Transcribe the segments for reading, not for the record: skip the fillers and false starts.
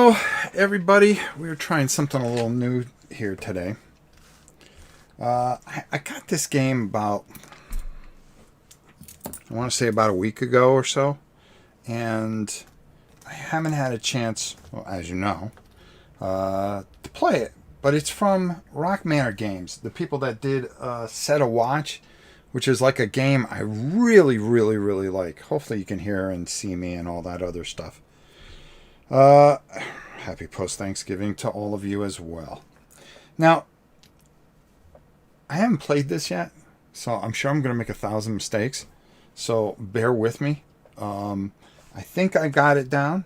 Hello, everybody. We're trying something a little new here today. I got this game about, I want to say about a week ago or so, and I haven't had a chance, well, as you know, to play it. But it's from Rock Manor Games, the people that did Set a Watch, which is like a game I really, really, really like. Hopefully you can hear and see me and all that other stuff. Happy post-Thanksgiving to all of you as well. Now, I haven't played this yet, so I'm sure I'm going to make 1,000 mistakes. So bear with me. I think I got it down.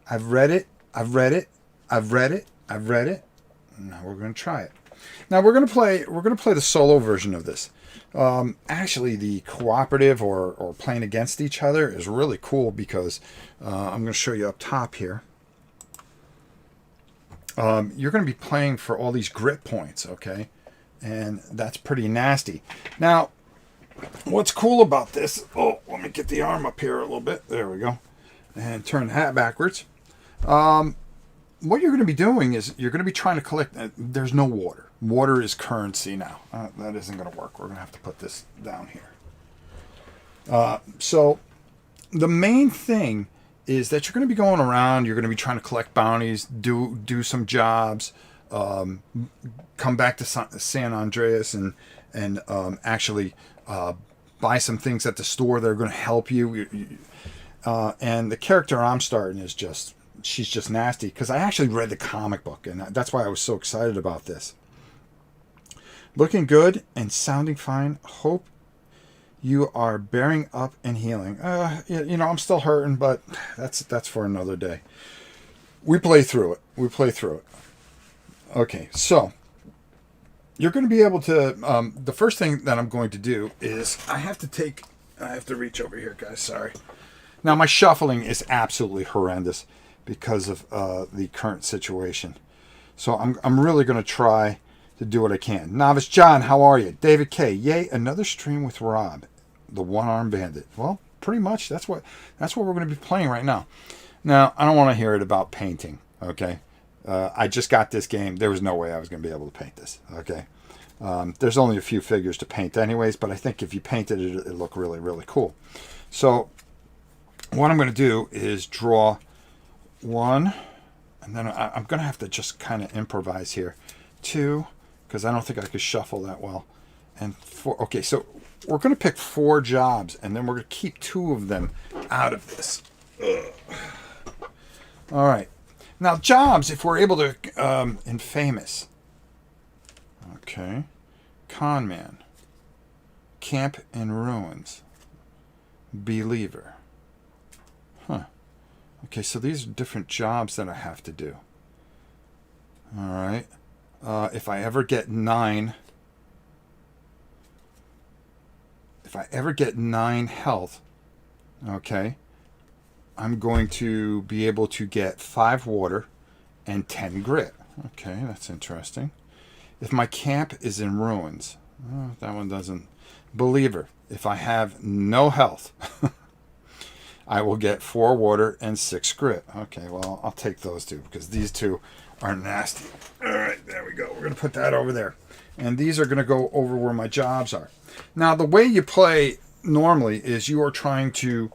I've read it. I've read it. I've read it. I've read it. Now we're going to try it. Now we're going to play the solo version of this. Actually, the cooperative or playing against each other is really cool because I'm going to show you up top here. You're going to be playing for all these grit points, okay? And that's pretty nasty. Now, what's cool about this... Oh, let me get the arm up here a little bit. There we go. And turn the hat backwards. What you're going to be doing is you're going to be trying to collect... There's no water. Water is currency now. That isn't going to work. We're going to have to put this down here. So the main thing is that you're going to be going around. You're going to be trying to collect bounties, do some jobs, come back to San Andreas and actually buy some things at the store that are going to help you. And the character I'm starting is just... She's just nasty because I actually read the comic book, and that's why I was so excited about this. Looking good and sounding fine. Hope you are bearing up and healing. You know, I'm still hurting, but that's for another day. We play through it. Okay, so you're going to be able to... the first thing that I'm going to do is I have to reach over here, guys. Sorry. Now, my shuffling is absolutely horrendous because of the current situation. So I'm really going to try to do what I can. Novice John, how are you? David K. Yay, another stream with Rob, the one-armed bandit. Well, pretty much that's what we're going to be playing right now. Now, I don't want to hear it about painting, okay? I just got this game. There was no way I was going to be able to paint this, okay? There's only a few figures to paint anyways, but I think if you painted it, it'd look really, really cool. So what I'm going to do is draw one, and then I'm going to have to just kind of improvise here. Two, because I don't think I could shuffle that well. And four. Okay, so we're going to pick 4 jobs, and then we're going to keep 2 of them out of this. Ugh. All right. Now, jobs, if we're able to, in famous. Okay. Con man. Camp in ruins. Believer. Huh. Okay, so these are different jobs that I have to do. All right. If I ever get 9... If I ever get 9 health, okay, I'm going to be able to get 5 water and 10 grit. Okay, that's interesting. If my camp is in ruins, that one doesn't. Believer, if I have no health, I will get 4 water and 6 grit. Okay, well, I'll take those 2 because these 2 are nasty. All right, there we go. We're going to put that over there. And these are going to go over where my jobs are. Now, the way you play normally is you are trying to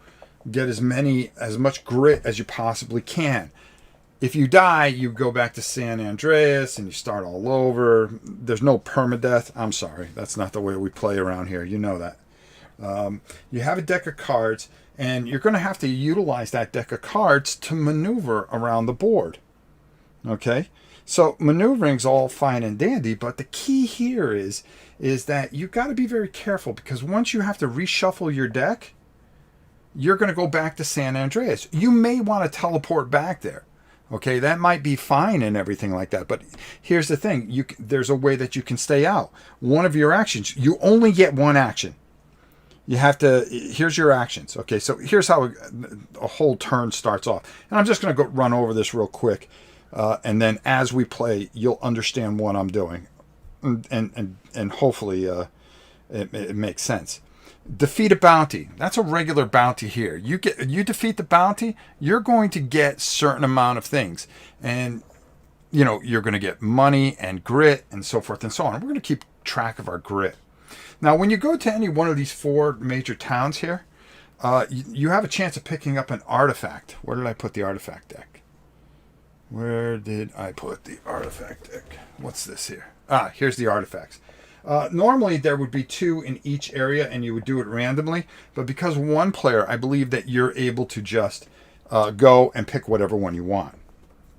get as much grit as you possibly can. If you die, you go back to San Andreas and you start all over. There's no permadeath. I'm sorry. That's not the way we play around here. You know that. You have a deck of cards, and you're going to have to utilize that deck of cards to maneuver around the board. Okay? So maneuvering's all fine and dandy, but the key here is that you've got to be very careful, because once you have to reshuffle your deck, you're going to go back to San Andreas. You may want to teleport back there. Okay, that might be fine and everything like that, but here's the thing. There's a way that you can stay out. One of your actions, you only get one action. You have to, here's your actions. Okay, so here's how a whole turn starts off. And I'm just going to go run over this real quick. And then as we play, you'll understand what I'm doing. And hopefully it makes sense. Defeat a bounty. That's a regular bounty here. You defeat the bounty, you're going to get certain amount of things. And you're going to get money and grit and so forth and so on. We're going to keep track of our grit. Now, when you go to any one of these 4 major towns here, you have a chance of picking up an artifact. Where did I put the artifact deck? Where did I put the artifact deck? What's this here? Here's the artifacts. Normally, there would be 2 in each area, and you would do it randomly. But because one player, I believe that you're able to just go and pick whatever one you want.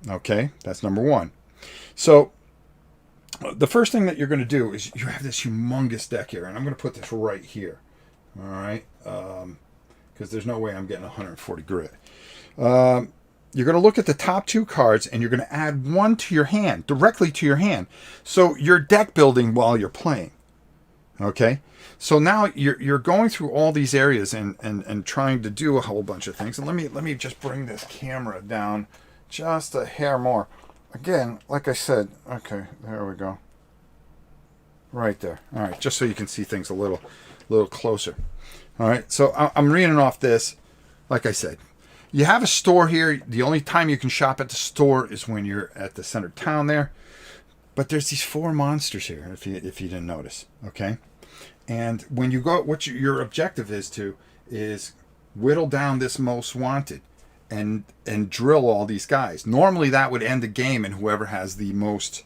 Okay, that's number 1. So the first thing that you're going to do is you have this humongous deck here, and I'm going to put this right here. All right, because there's no way I'm getting 140 grit. You're going to look at the top 2 cards, and you're going to add 1 to your hand, directly to your hand. So you're deck building while you're playing. Okay, so now you're going through all these areas and trying to do a whole bunch of things. And let me just bring this camera down just a hair more. Again, like I said, okay, there we go. Right there. All right, just so you can see things a little closer. All right, so I'm reading off this. Like I said, you have a store here. The only time you can shop at the store is when you're at the center town there. But there's these 4 monsters here, if you didn't notice, okay? And when you go, what your objective is whittle down this most wanted and drill all these guys. Normally that would end the game, and whoever has the most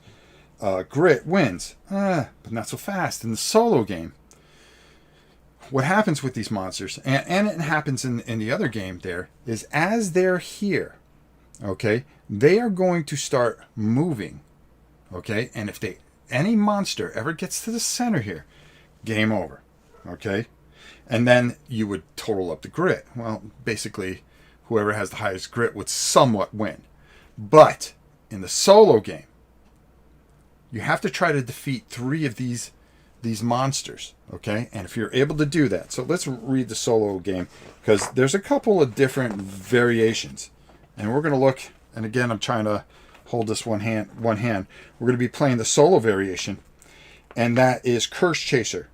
grit wins. But not so fast in the solo game. What happens with these monsters, and it happens in the other game there, is as they're here, okay, they are going to start moving, okay? And if any monster ever gets to the center here, game over, okay? And then you would total up the grit. Well, basically, whoever has the highest grit would somewhat win. But in the solo game, you have to try to defeat 3 of these monsters, okay? And if you're able to do that, so let's read the solo game, because there's a couple of different variations, and we're going to look. And again, I'm trying to hold this one hand. We're going to be playing the solo variation, and that is Curse Chaser.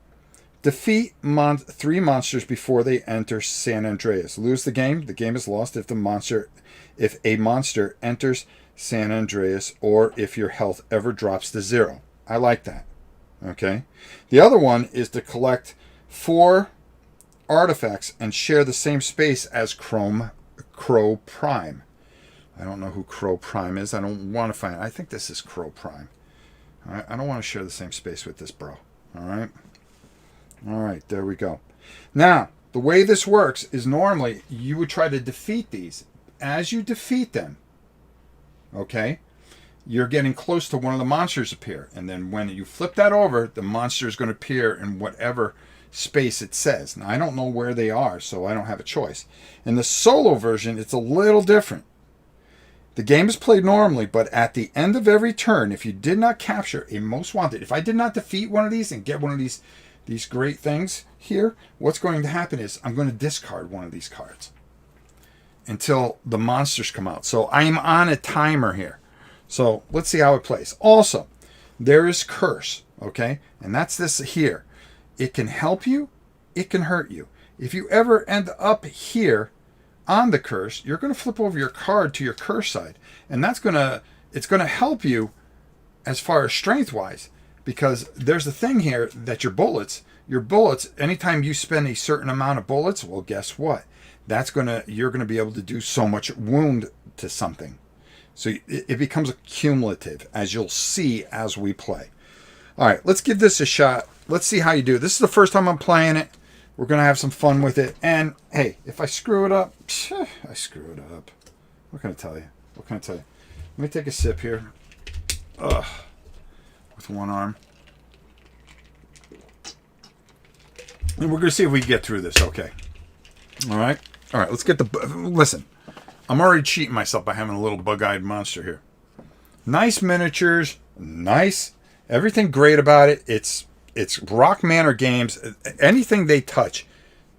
Defeat 3 monsters before they enter San Andreas. Lose the game. The game is lost if a monster enters San Andreas, or if your health ever drops to 0. I like that. Okay. The other one is to collect 4 artifacts and share the same space as Crow Prime. I don't know who Crow Prime is. I don't want to find it. I think this is Crow Prime. All right. I don't want to share the same space with this bro. All right. All right. There we go. Now, the way this works is normally you would try to defeat these. As you defeat them, okay, you're getting close to one of the monsters appear. And then when you flip that over, the monster is going to appear in whatever space it says. Now, I don't know where they are, so I don't have a choice. In the solo version, it's a little different. The game is played normally, but at the end of every turn, if you did not capture a most wanted, if I did not defeat one of these and get one of these great things here, what's going to happen is I'm going to discard one of these cards until the monsters come out. So I'm on a timer here. So let's see how it plays. Also, there is Curse, okay? And that's this here. It can help you. It can hurt you. If you ever end up here on the Curse, you're going to flip over your card to your Curse side. And it's going to help you as far as strength-wise, because there's a thing here that your bullets, anytime you spend a certain amount of bullets, well, guess what? You're going to be able to do so much wound to something. So it becomes a cumulative, as you'll see as we play. All right, let's give this a shot. Let's see how you do. This is the first time I'm playing it. We're going to have some fun with it. And, hey, if I screw it up, I screw it up. What can I tell you? Let me take a sip here. With one arm. And we're going to see if we can get through this okay. All right, let's get listen. I'm already cheating myself by having a little bug-eyed monster here. Nice miniatures, nice. Everything great about it. It's Rock Manor Games. Anything they touch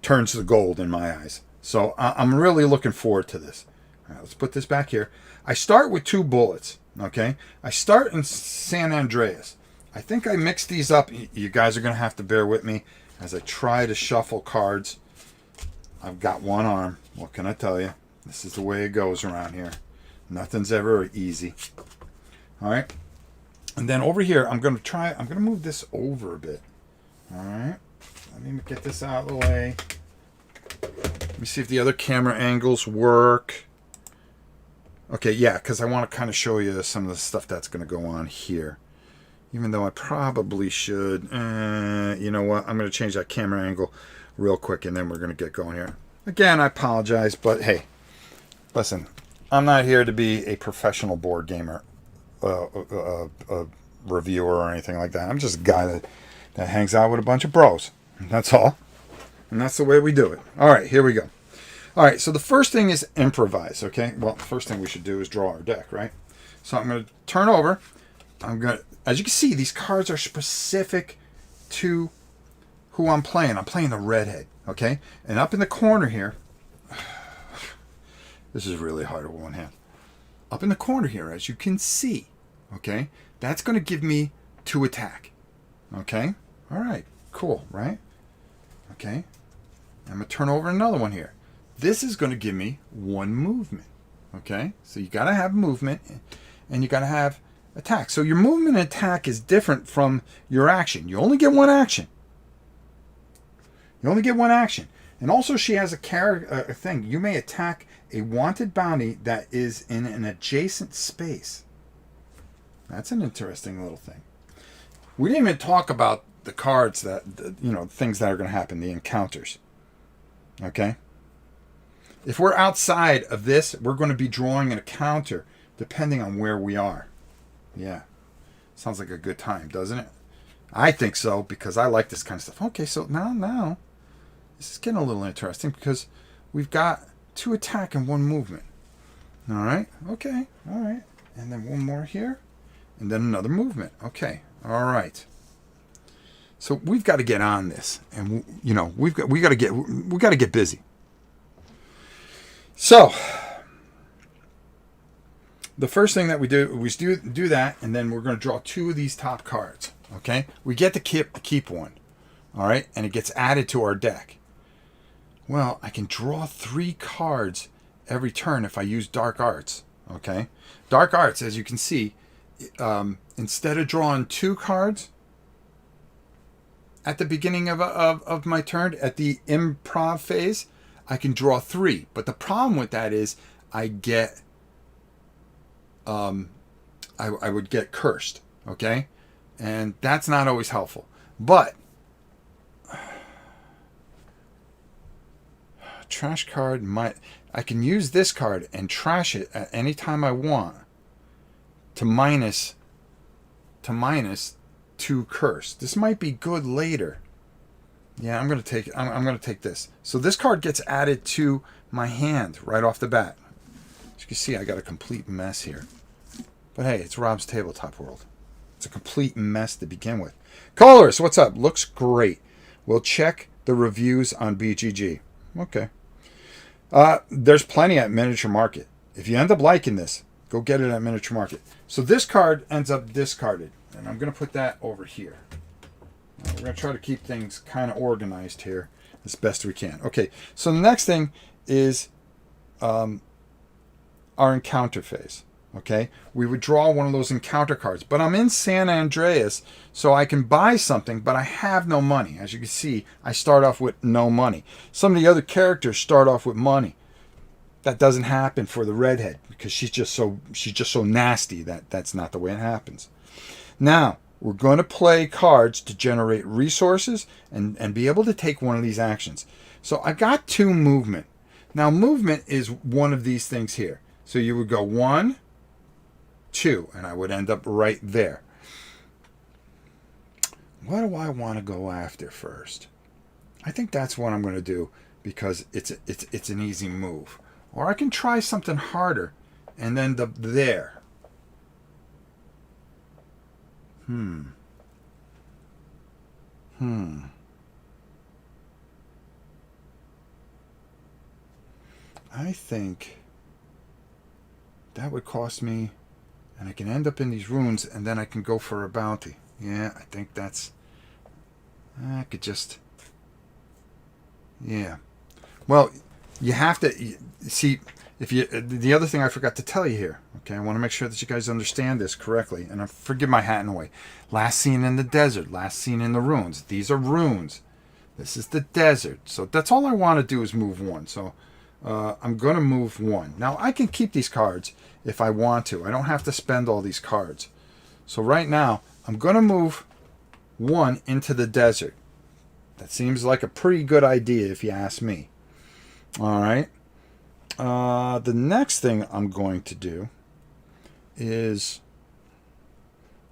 turns to gold in my eyes. So I'm really looking forward to this. All right, let's put this back here. I start with 2 bullets, okay? I start in San Andreas. I think I mixed these up. You guys are going to have to bear with me. as I try to shuffle cards. I've got one arm. What can I tell you? This is the way it goes around here. Nothing's ever easy. All right. And then over here, I'm going to move this over a bit. All right. Let me get this out of the way. Let me see if the other camera angles work. Okay, yeah, because I want to kind of show you some of the stuff that's going to go on here. Even though I probably should. You know what? I'm going to change that camera angle real quick, and then we're going to get going here. Again, I apologize, but hey, listen, I'm not here to be a professional board gamer reviewer or anything like that. I'm just a guy that hangs out with a bunch of bros. That's all. And that's the way we do it. All right, here we go. All right, so the first thing is improvise, okay? Well, the first thing we should do is draw our deck, right? So I'm going to turn over. As you can see, these cards are specific to who I'm playing. I'm playing the redhead, okay? And up in the corner here, this is really hard with one hand. Up in the corner here, as you can see, okay? That's going to give me 2 attack, okay? All right, cool, right? Okay, I'm going to turn over another one here. This is going to give me 1 movement, okay? So you got to have movement, and you got to have attack. So your movement and attack is different from your action. You only get 1 action. You only get 1 action. And also she has a thing. You may attack a wanted bounty that is in an adjacent space. That's an interesting little thing. We didn't even talk about the cards that, things that are going to happen, the encounters. Okay? If we're outside of this, we're going to be drawing an encounter depending on where we are. Yeah. Sounds like a good time, doesn't it? I think so, because I like this kind of stuff. Okay, so now, this is getting a little interesting because we've got 2 attack and 1 movement. All right? Okay. All right. And then 1 more here. And then another movement. Okay. All right. So we've got to get on this, and we got to get busy. So the first thing that we do is do that, and then we're going to draw 2 of these top cards. Okay, we get to keep 1. All right, and it gets added to our deck. Well, I can draw 3 cards every turn if I use Dark Arts. Okay, Dark Arts, as you can see, instead of drawing 2 cards at the beginning of my turn, at the improv phase, I can draw 3. But the problem with that is I get, I would get cursed, okay? And that's not always helpful. But, trash card, I can use this card and trash it at any time I want to minus 2 curse. This might be good later. Yeah, I'm gonna take this. So this card gets added to my hand right off the bat. As you can see, I got a complete mess here. But hey, it's Rob's Tabletop World. It's a complete mess to begin with. Colors, what's up? Looks great. We'll check the reviews on BGG. Okay. There's plenty at Miniature Market. If you end up liking this, go get it at Miniature Market. So this card ends up discarded. And I'm going to put that over here. We're going to try to keep things kind of organized here as best we can. Okay, so the next thing is our encounter phase. Okay, we would draw one of those encounter cards. But I'm in San Andreas, so I can buy something, but I have no money. As you can see, I start off with no money. Some of the other characters start off with money. That doesn't happen for the redhead because she's just so nasty that that's not the way it happens. Now, we're going to play cards to generate resources and be able to take one of these actions. So I got 2 movement. Now, movement is one of these things here. So you would go 1, 2, and I would end up right there. What do I want to go after first? I think that's what I'm going to do because it's an easy move. Or I can try something harder and then there. I think that would cost me, and I can end up in these ruins, and then I can go for a bounty. Yeah, I think that's, I could just Yeah. Well, you have to see if you. The other thing I forgot to tell you here. Okay, I want to make sure that you guys understand this correctly. And I forgive my hat in a way. Last seen in the desert. Last seen in the ruins. These are ruins. This is the desert. So that's all I want to do is move one. So I'm going to move one. Now I can keep these cards if I want to. I don't have to spend all these cards. So right now I'm going to move one into the desert. That seems like a pretty good idea if you ask me. All right. The next thing I'm going to do is,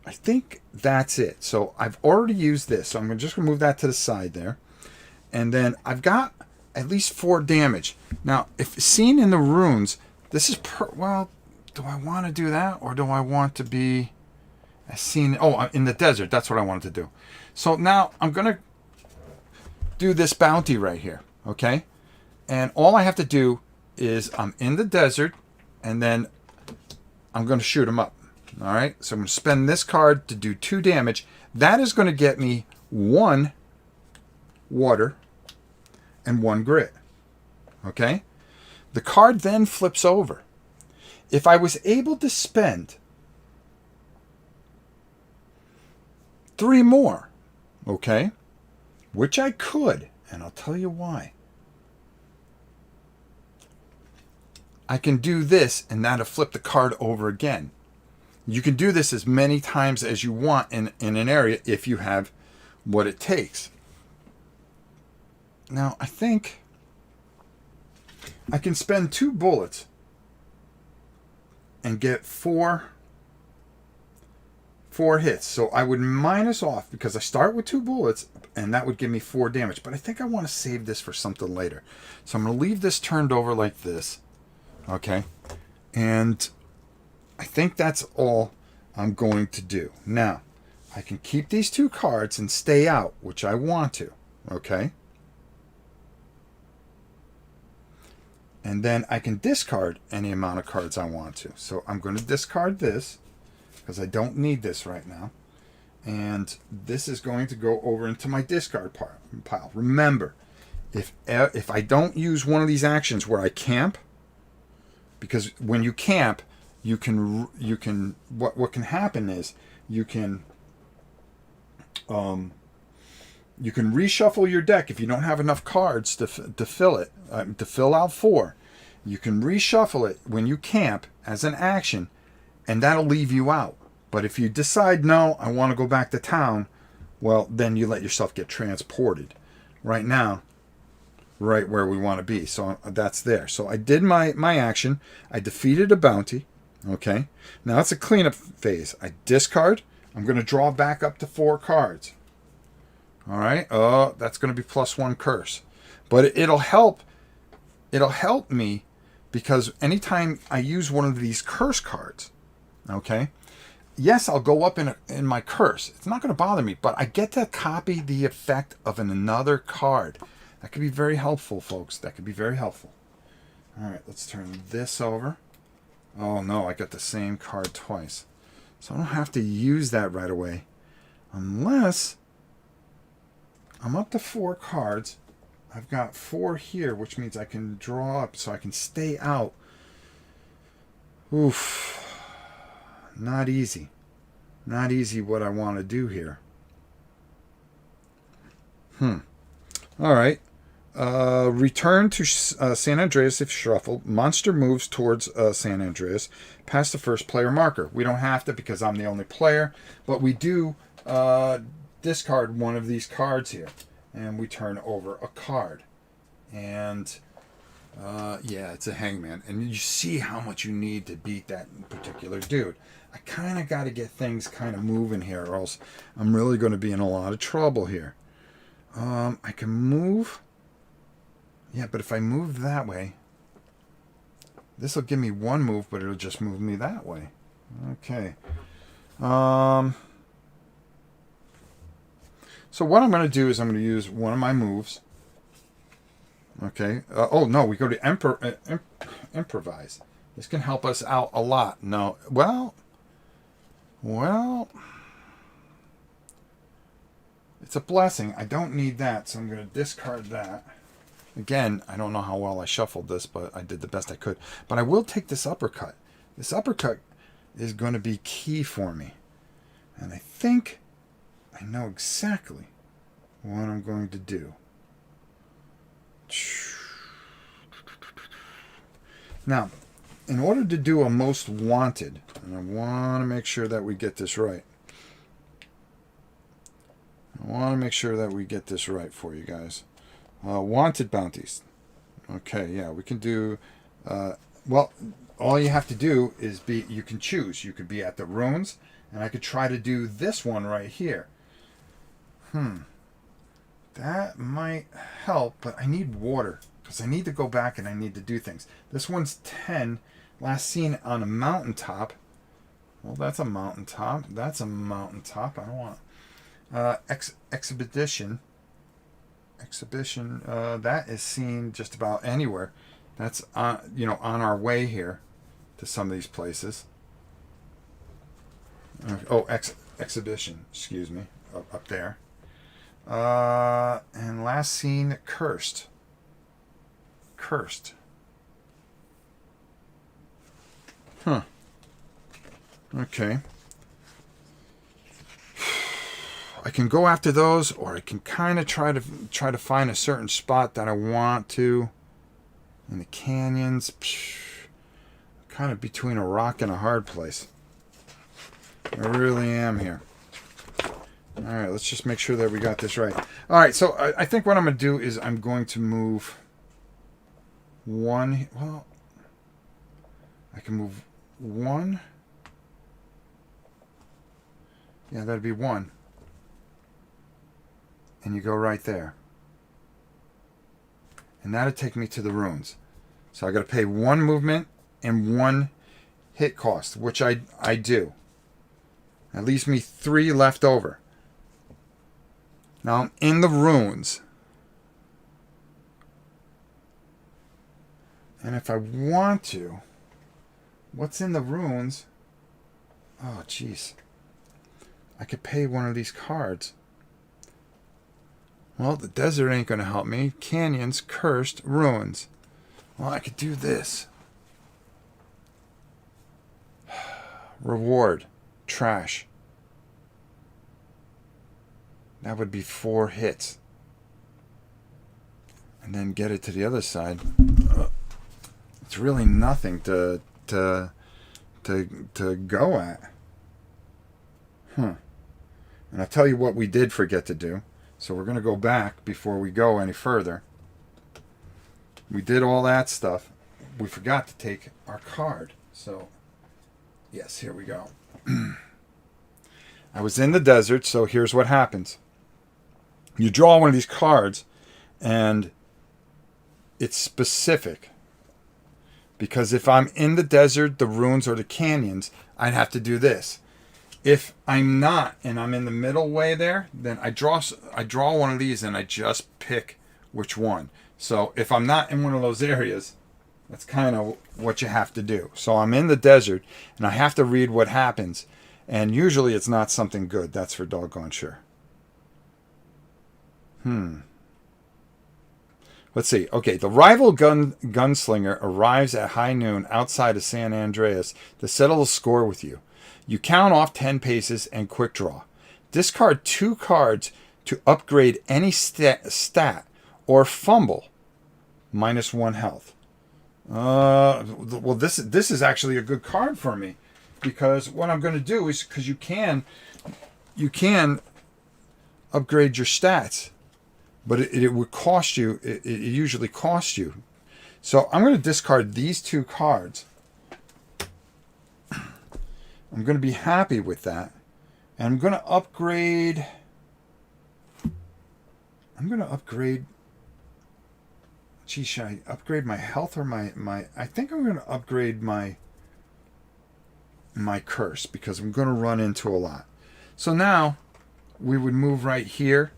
I think that's it. So I've already used this. So I'm just going to move that to the side there. And then I've got at least 4 damage. Now, if seen in the runes, this is, well, do I want to do that? Or do I want to be seen? Oh, in the desert. That's what I wanted to do. So now I'm going to do this bounty right here. Okay. And all I have to do is I'm in the desert, and then I'm going to shoot him up. All right, so I'm going to spend this card to do 2 damage. That is going to get me 1 water and 1 grit. Okay, the card then flips over. If I was able to spend 3 more, okay, which I could, and I'll tell you why. I can do this, and that'll flip the card over again. You can do this as many times as you want in an area if you have what it takes. Now, I think I can spend 2 bullets and get 4 hits. So I would minus off, because I start with 2 bullets, and that would give me 4 damage. But I think I want to save this for something later. So I'm going to leave this turned over like this. Okay, and I think that's all I'm going to do. Now, I can keep these 2 cards and stay out, which I want to. Okay, and then I can discard any amount of cards I want to. So I'm going to discard this because I don't need this right now, and this is going to go over into my discard pile. Remember, if I don't use one of these actions where I camp, because when you camp, you can what can happen is you can reshuffle your deck if you don't have enough cards to fill it, to fill out 4. You can reshuffle it when you camp as an action, and that'll leave you out. But if you decide, no, I want to go back to town, well, then you let yourself get transported. Right now, right where we want to be. So that's there. So I did my action. I defeated a bounty. Okay. Now it's a cleanup phase. I discard. I'm going to draw back up to 4 cards. All right. Oh, that's going to be +1 curse. But it'll help. It'll help me because anytime I use one of these curse cards, okay, yes, I'll go up in my curse. It's not going to bother me, but I get to copy the effect of another card. That could be very helpful, folks. That could be very helpful. All right, let's turn this over. Oh, no, I got the same card twice. So I don't have to use that right away. Unless I'm up to 4 cards. I've got 4 here, which means I can draw up so I can stay out. Oof. Not easy. Not easy what I want to do here. All right. Return to San Andreas if shuffled. Monster moves towards San Andreas past the first player marker. We don't have to because I'm the only player, but we do discard one of these cards here, and we turn over a card. And yeah, it's a hangman. And you see how much you need to beat that particular dude. I kind of got to get things kind of moving here, or else I'm really going to be in a lot of trouble here. I can move. Yeah, but if I move that way, this will give me 1 move, but it'll just move me that way. Okay. So what I'm going to do is I'm going to use one of my moves. Okay. Oh, no, we go to improvise. This can help us out a lot. No, well, it's a blessing. I don't need that, so I'm going to discard that. Again, I don't know how well I shuffled this, but I did the best I could. But I will take this uppercut. This uppercut is going to be key for me. And I think I know exactly what I'm going to do. Now, in order to do a most wanted, and I want to make sure that we get this right. I want to make sure that we get this right for you guys. Wanted bounties. Okay, yeah, we can do... well, all you have to do is be... You can choose. You could be at the ruins, and I could try to do this one right here. That might help, but I need water, because I need to go back and I need to do things. This one's 10. Last seen on a mountaintop. Well, that's a mountaintop. That's a mountaintop. I don't want... exhibition. That is seen just about anywhere. That's on our way here to some of these places. Exhibition. Excuse me, up there. And last seen cursed. Okay. I can go after those, or I can kind of try to find a certain spot that I want to. In the canyons, kind of between a rock and a hard place. I really am here. All right, let's just make sure that we got this right. All right, so I think what I'm going to do is I'm going to move one. Well, I can move one. Yeah, that'd be one. And you go right there. And that'll take me to the ruins. So I got to pay one movement and one hit cost, which I do. That leaves me 3 left over. Now I'm in the ruins. And if I want to, what's in the ruins? Oh, jeez. I could pay one of these cards. Well, the desert ain't going to help me. Canyons, cursed, ruins. Well, I could do this. Reward. Trash. That would be 4 hits. And then get it to the other side. It's really nothing to go at. And I'll tell you what we did forget to do. So we're going to go back before we go any further. We did all that stuff. We forgot to take our card. So, yes, here we go. I was in the desert, so here's what happens. You draw one of these cards, and it's specific. Because if I'm in the desert, the ruins, or the canyons, I'd have to do this. If I'm not, and I'm in the middle way there, then I draw one of these and I just pick which one. So if I'm not in one of those areas, that's kind of what you have to do. So I'm in the desert and I have to read what happens. And usually it's not something good. That's for doggone sure. Let's see. Okay, the rival gunslinger arrives at high noon outside of San Andreas to settle the score with you. You count off 10 paces and quick draw. Discard 2 cards to upgrade any stat or fumble. -1 health. Well, this is actually a good card for me, because what I'm going to do is, because you can upgrade your stats, but it would cost you. It usually costs you. So I'm going to discard these 2 cards. I'm going to be happy with that. And I'm going to upgrade... Gee, should I upgrade my health or my... I think I'm going to upgrade my curse, because I'm going to run into a lot. So now, we would move right here.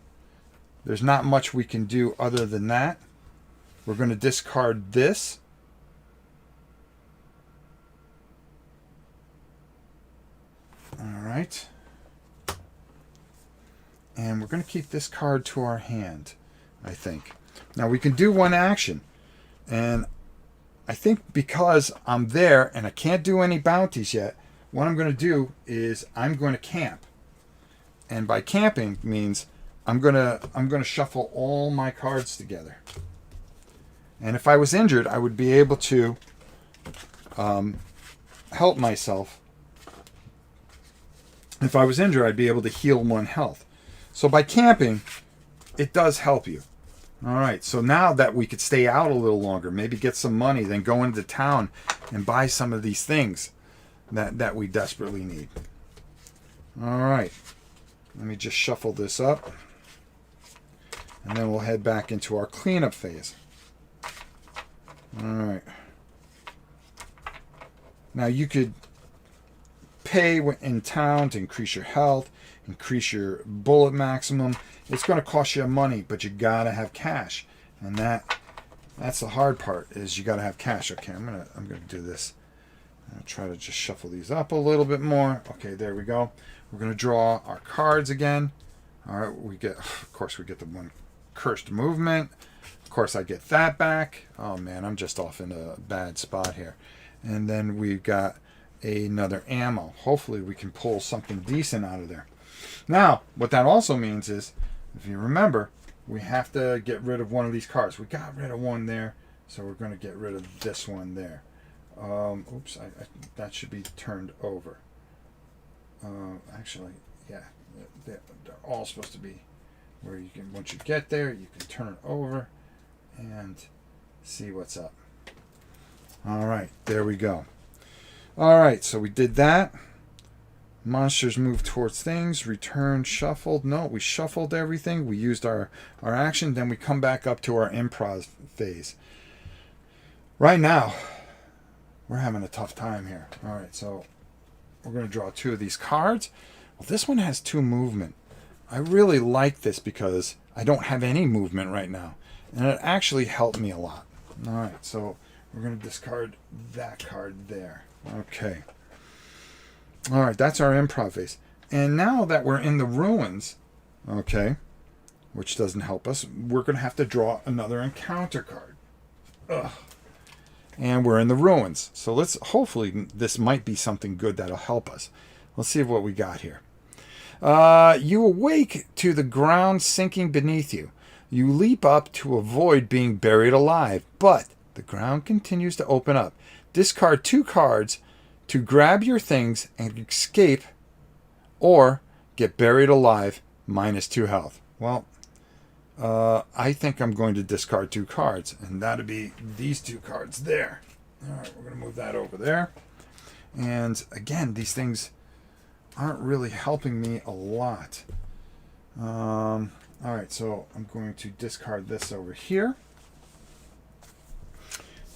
There's not much we can do other than that. We're going to discard this. Alright. And we're going to keep this card to our hand, I think. Now we can do one action. And I think because I'm there and I can't do any bounties yet, what I'm going to do is I'm going to camp. And by camping means I'm going to shuffle all my cards together. And if I was injured, I would be able to help myself. If I was injured, I'd be able to heal 1 health. So by camping, it does help you. All right, so now that we could stay out a little longer, maybe get some money, then go into town and buy some of these things that we desperately need. All right, let me just shuffle this up. And then we'll head back into our cleanup phase. All right. Now you could pay in town to increase your health, increase your bullet maximum. It's going to cost you money, but you got to have cash. And that's the hard part, is you got to have cash. Okay, I'm going to do this. I'll try to just shuffle these up a little bit more. Okay, there we go. We're going to draw our cards again. All right, of course we get the 1 cursed movement. Of course I get that back. Oh man, I'm just off in a bad spot here. And then we've got another ammo. Hopefully we can pull something decent out of there. Now, what that also means is, if you remember, we have to get rid of one of these cards. We got rid of one there, so we're going to get rid of this one there. Oops, that should be turned over. Actually, yeah, they're all supposed to be where you can, once you get there, you can turn it over and see what's up. All right, there we go. All right, so we did that. Monsters move towards things. Return shuffled. No, we shuffled everything. We used our action. Then we come back up to our improv phase. Right now, we're having a tough time here. All right, so we're going to draw 2 of these cards. Well, this one has 2 movement. I really like this because I don't have any movement right now. And it actually helped me a lot. All right, so we're going to discard that card there. Okay. All right, that's our improv phase. And now that we're in the ruins, okay, which doesn't help us, we're going to have to draw another encounter card. Ugh. And we're in the ruins. So hopefully this might be something good that'll help us. Let's see what we got here. You awake to the ground sinking beneath you. You leap up to avoid being buried alive, but the ground continues to open up. Discard 2 cards to grab your things and escape, or get buried alive, -2 health. Well, I think I'm going to discard 2 cards, and that'd be these 2 cards there. All right, we're going to move that over there. And again, these things aren't really helping me a lot. All right, so I'm going to discard this over here.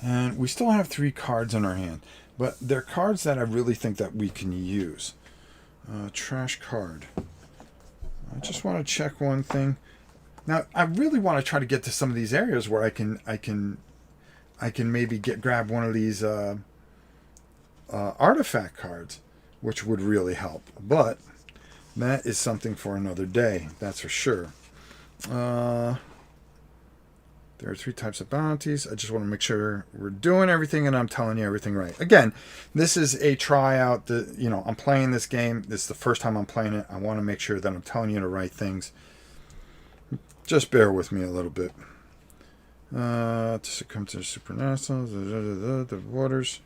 And we still have 3 cards in our hand, but they're cards that I really think that we can use. Trash card. I just want to check one thing. Now, I really want to try to get to some of these areas where I can maybe grab one of these artifact cards, which would really help. But that is something for another day, that's for sure. There are 3 types of bounties. I just want to make sure we're doing everything and I'm telling you everything right. Again, this is a tryout. I'm playing this game. This is the first time I'm playing it. I want to make sure that I'm telling you the right things. Just bear with me a little bit. To succumb to the supernatural, the waters.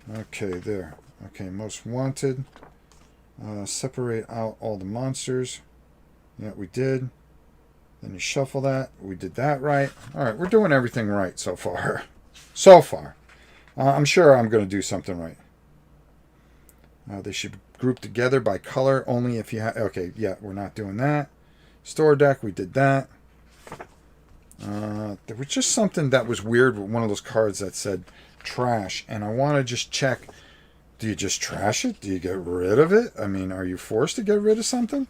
Okay, there. Okay, most wanted. Separate out all the monsters. Yeah, we did. Then you shuffle that. We did that right. All right, we're doing everything right so far. So far. I'm sure I'm going to do something right. They should group together by color only if you have... Okay, yeah, we're not doing that. Store deck, we did that. There was just something that was weird with one of those cards that said trash. And I want to just check. Do you just trash it? Do you get rid of it? I mean, are you forced to get rid of something?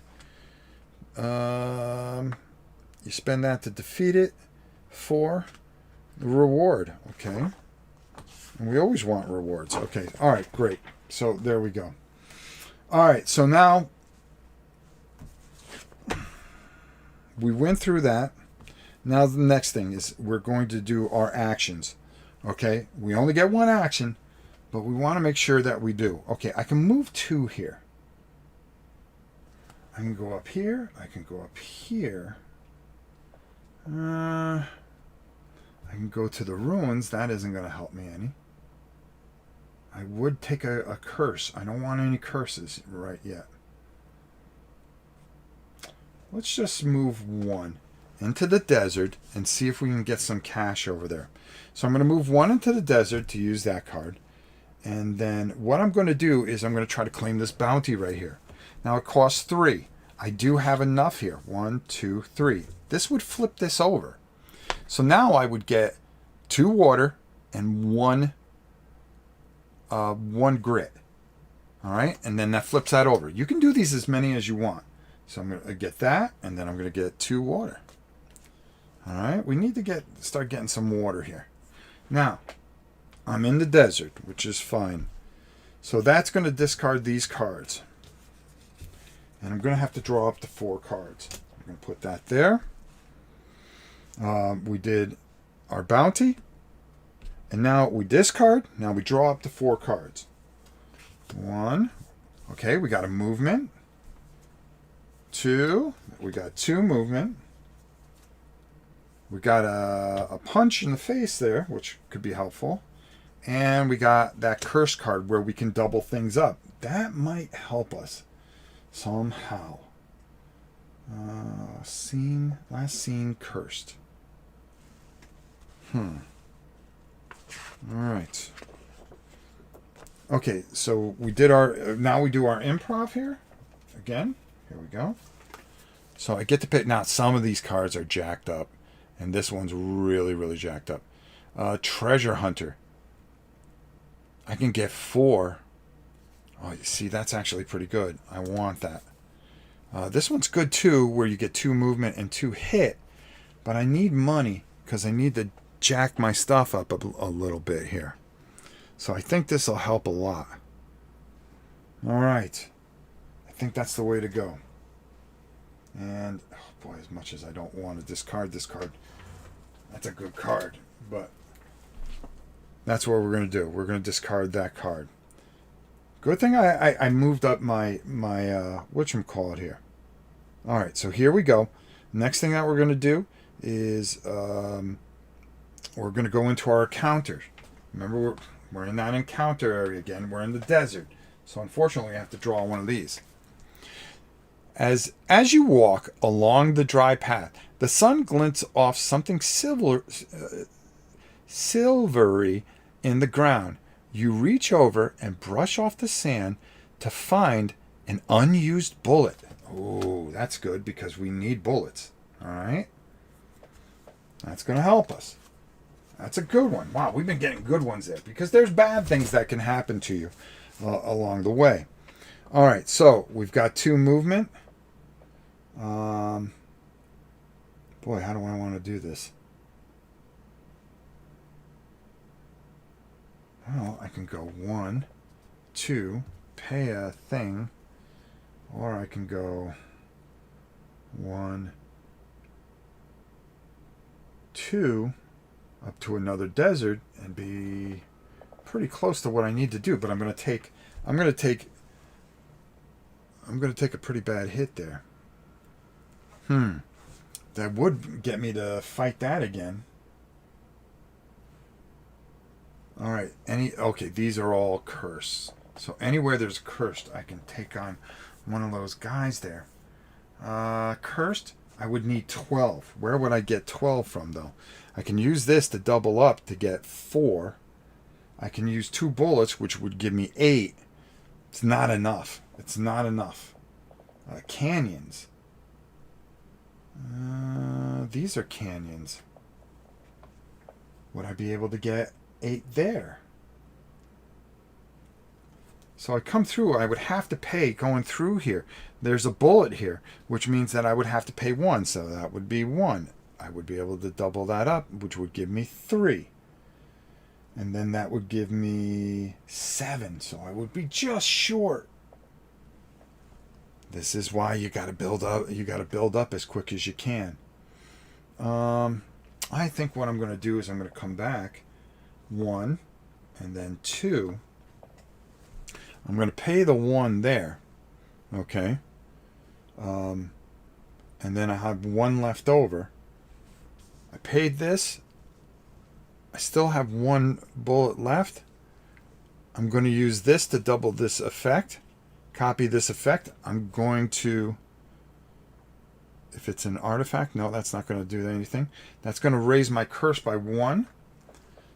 You spend that to defeat it for the reward. Okay. And we always want rewards. Okay. All right. Great. So there we go. All right. So now we went through that. Now the next thing is we're going to do our actions. Okay, we only get one action, but we want to make sure that we do. Okay, I can move 2 here. I can go up here. I can go up here. I can go to the ruins. That isn't going to help me any. I would take a curse. I don't want any curses right yet. Let's just move 1 into the desert and see if we can get some cash over there. So I'm going to move 1 into the desert to use that card. And then what I'm going to do is I'm going to try to claim this bounty right here. Now it costs 3. I do have enough here. 1, 2, 3. This would flip this over. So now I would get 2 water and 1 grit. All right, and then that flips that over. You can do these as many as you want. So I'm going to get that, and then I'm going to get 2 water. All right, we need to start getting some water here. Now, I'm in the desert, which is fine. So that's going to discard these cards. And I'm going to have to draw up to 4 cards. I'm going to put that there. We did our bounty. And now we discard. Now we draw up to 4 cards. 1. Okay, we got a movement. 2. We got 2 movement. We got a punch in the face there, which could be helpful. And we got that curse card where we can double things up. That might help us somehow. Last seen cursed. All right. Okay, so we did now we do our improv here. Again, here we go. So I get to pick. Now some of these cards are jacked up. And this one's really, really jacked up. Treasure Hunter. I can get 4. Oh, you see, that's actually pretty good. I want that. This one's good too, where you get 2 movement and 2 hit. But I need money because I need to jack my stuff up a little bit here. So I think this will help a lot. All right. I think that's the way to go. And, oh boy, as much as I don't want to discard this card, that's a good card. But that's what we're going to do. We're going to discard that card. Good thing I moved up my whatchamacallit here. All right, so here we go. Next thing that we're going to do is we're going to go into our encounters. Remember, we're in that encounter area again. We're in the desert. So unfortunately, I have to draw one of these. As you walk along the dry path, the sun glints off something silvery in the ground. You reach over and brush off the sand to find an unused bullet. Oh, that's good because we need bullets. All right. That's going to help us. That's a good one. Wow, we've been getting good ones there because there's bad things that can happen to you along the way. All right, so we've got 2 movement. Boy, how do I want to do this? Well, I can go 1, 2, pay a thing, or I can go 1, 2, up to another desert and be pretty close to what I need to do. But I'm going to take a pretty bad hit there. That would get me to fight that again. All right. Okay, these are all cursed. So anywhere there's cursed, I can take on one of those guys there. Cursed, I would need 12. Where would I get 12 from, though? I can use this to double up to get 4. I can use 2 bullets, which would give me 8. It's not enough. It's not enough. Canyons. These are canyons. Would I be able to get 8 there? So I come through, I would have to pay going through here. There's a bullet here, which means that I would have to pay 1. So that would be 1. I would be able to double that up, which would give me 3. And then that would give me 7. So I would be just short. This is why you got to build up. You got to build up as quick as you can. I think what I'm going to do is I'm going to come back 1 and then 2. I'm going to pay the 1 there. Okay. And then I have 1 left over. I paid this. I still have 1 bullet left. I'm going to use this to double this effect. Copy this effect. I'm going to, if it's an artifact, no, that's not going to do anything. That's going to raise my curse by 1.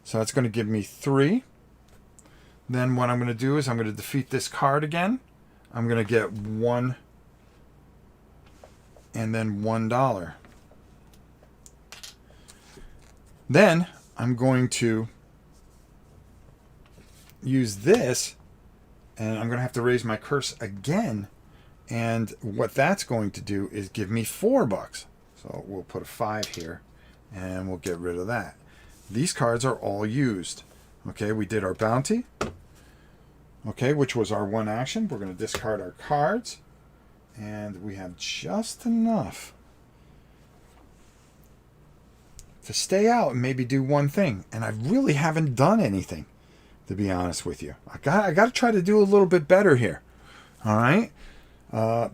So that's going to give me 3. Then what I'm going to do is I'm going to defeat this card again. I'm going to get 1 and then $1. Then I'm going to use this, and I'm going to have to raise my curse again. And what that's going to do is give me $4. So we'll put a 5 here, and we'll get rid of that. These cards are all used. Okay, we did our bounty. Okay, which was our 1 action. We're going to discard our cards, and we have just enough to stay out and maybe do one thing. And I really haven't done anything, to be honest with you. I got to try to do a little bit better here. All right?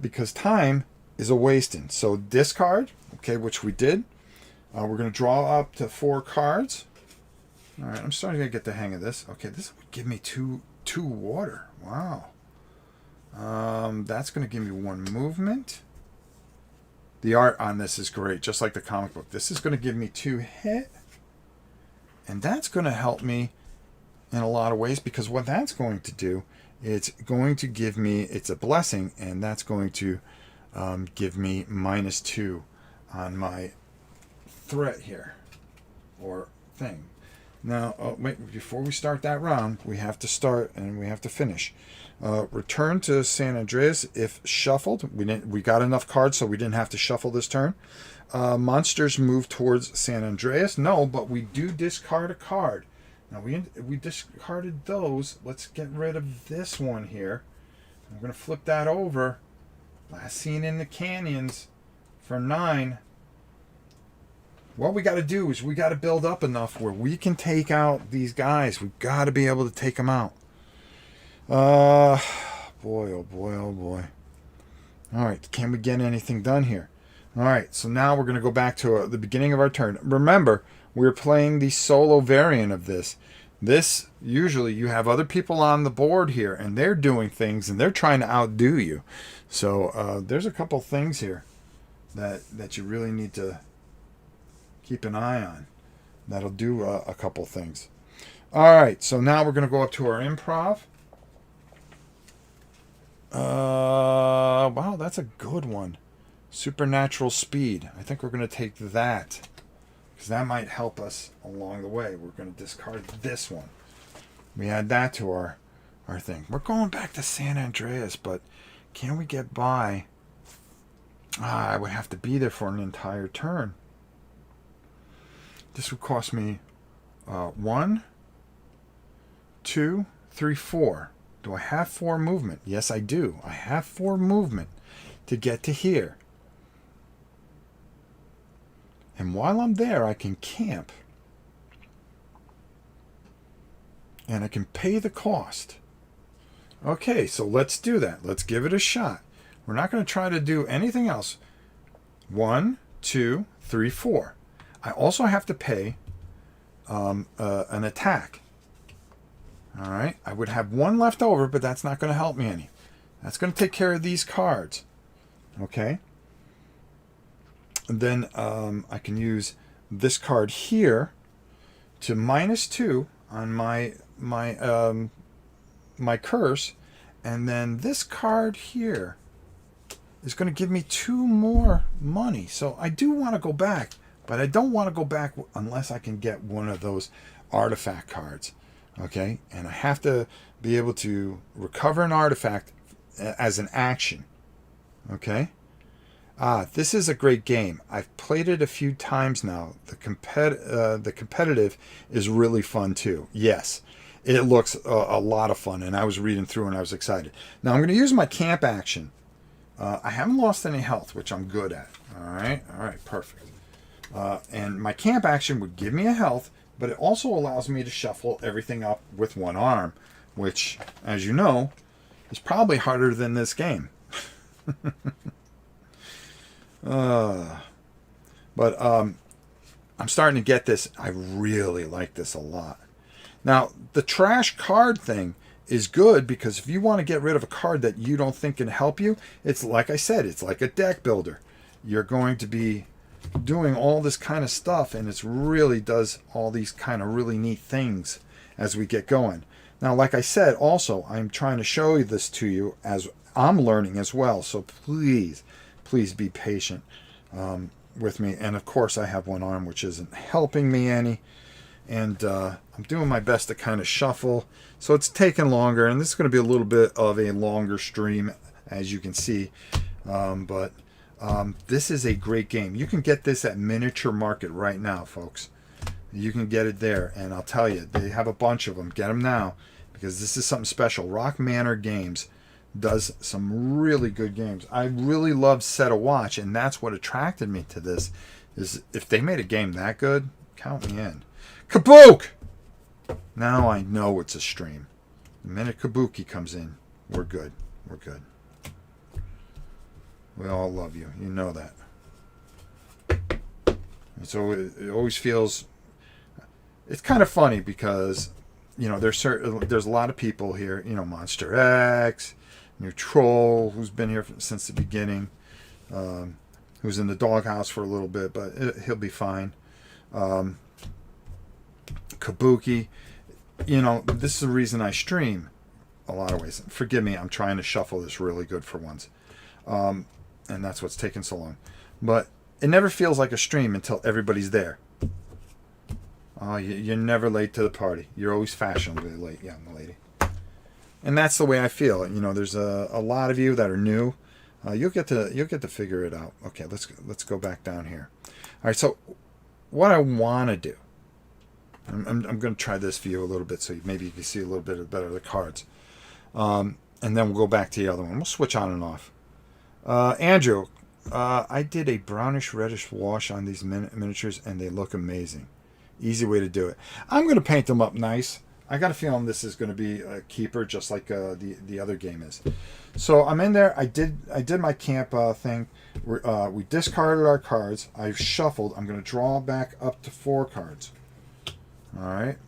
Because time is a wasting. So discard, okay, which we did. We're going to draw up to 4 cards. All right, I'm starting to get the hang of this. Okay, this would give me two water. Wow. That's going to give me 1 movement. The art on this is great, just like the comic book. This is going to give me 2 hit. And that's going to help me in a lot of ways, because what that's going to do, it's going to give me, it's a blessing, and that's going to give me -2 on my threat here, or thing. Now, wait, before we start that round, we have to start and we have to finish. Return to San Andreas if shuffled. We got enough cards, so we didn't have to shuffle this turn. Monsters move towards San Andreas. No, but we do discard a card. Now, we discarded those. Let's get rid of this one here. I'm going to flip that over. Last seen in the canyons for 9. What we got to do is we got to build up enough where we can take out these guys. We've got to be able to take them out. Boy, oh boy, oh boy. All right, can we get anything done here? All right, so now we're going to go back to the beginning of our turn. Remember, we're playing the solo variant of this. This, usually you have other people on the board here, and they're doing things, and they're trying to outdo you. So there's a couple things here that you really need to keep an eye on. That'll do a couple things. All right, so now we're going to go up to our improv. Wow, that's a good one. Supernatural speed. I think we're going to take that, because that might help us along the way. We're going to discard this one. We add that to our thing. We're going back to San Andreas, but can we get by? I would have to be there for an entire turn. This would cost me 1, 2, 3, 4. Do I have 4 movement? Yes, I do. I have 4 movement to get to here. And while I'm there, I can camp. And I can pay the cost. Okay, so let's do that. Let's give it a shot. We're not going to try to do anything else. 1, 2, 3, 4. I also have to pay an attack. All right, I would have 1 left over, but that's not going to help me any. That's going to take care of these cards. Okay. And then I can use this card here to -2 on my curse, and then this card here is going to give me 2 more money. So I do want to go back, but I don't want to go back unless I can get one of those artifact cards. Okay, and I have to be able to recover an artifact as an action. Okay. This is a great game. I've played it a few times now. The competitive is really fun too. Yes, it looks a lot of fun, and I was reading through and I was excited. Now I'm going to use my camp action. I haven't lost any health, which I'm good at. All right, perfect. And my camp action would give me a health, but it also allows me to shuffle everything up with one arm, which, as you know, is probably harder than this game. But I'm starting to get this. I really like this a lot. Now, the trash card thing is good because if you want to get rid of a card that you don't think can help you, it's like I said, it's like a deck builder. You're going to be doing all this kind of stuff, and it really does all these kind of really neat things as we get going. Now, like I said, also, I'm trying to show you this to you as I'm learning as well. So please be patient with me. And of course, I have one arm which isn't helping me any. And I'm doing my best to kind of shuffle. So it's taking longer. And this is going to be a little bit of a longer stream, as you can see. But this is a great game. You can get this at Miniature Market right now, folks. You can get it there. And I'll tell you, they have a bunch of them. Get them now, because this is something special. Rock Manor Games does some really good games. I really love Set a Watch, and that's what attracted me to this. Is if they made a game that good, count me in. Kabook! Now I know it's a stream. The minute Kabuki comes in, we're good. We're good. We all love you. You know that. And so it always feels... It's kind of funny because, you know, there's a lot of people here. You know, Monster X, New Troll, who's been here since the beginning, who's in the doghouse for a little bit, but he'll be fine. Kabuki, you know, this is the reason I stream a lot of ways. Forgive me, I'm trying to shuffle this really good for once. And that's what's taking so long. But it never feels like a stream until everybody's there. Oh, you're never late to the party. You're always fashionably late, young lady. And that's the way I feel. You know, there's a lot of you that are new. You'll get to figure it out. Okay, let's go back down here. All right, so what I want to do, I'm going to try this for you a little bit so maybe you can see a little bit better of the cards. And then we'll go back to the other one. We'll switch on and off. Andrew, I did a brownish reddish wash on these miniatures, and they look amazing. Easy way to do it. I'm going to paint them up nice. I got a feeling this is going to be a keeper, just like the other game is. So I'm in there. I did my camp thing. We discarded our cards. I've shuffled. I'm going to draw back up to 4 cards. All right.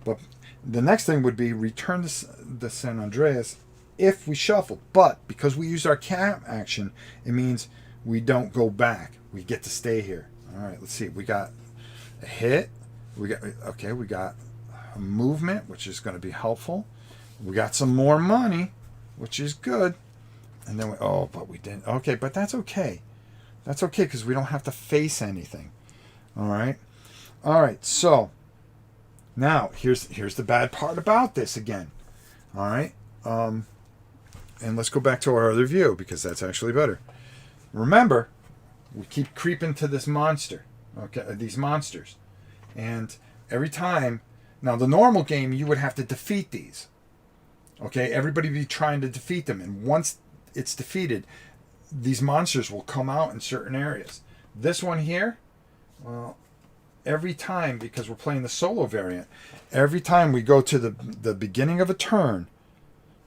But the next thing would be return the San Andreas if we shuffled. But because we used our camp action, it means we don't go back. We get to stay here. All right. Let's see. We got a hit. We got a movement, which is going to be helpful. We got some more money, which is good. And then but we didn't. Okay, but that's okay. That's okay because we don't have to face anything. All right. So now here's the bad part about this again. All right. And let's go back to our other view because that's actually better. Remember, we keep creeping to this monster. Okay, these monsters. And every time, now the normal game, you would have to defeat these. Okay, everybody would be trying to defeat them. And once it's defeated, these monsters will come out in certain areas. This one here, well, every time, because we're playing the solo variant, every time we go to the beginning of a turn,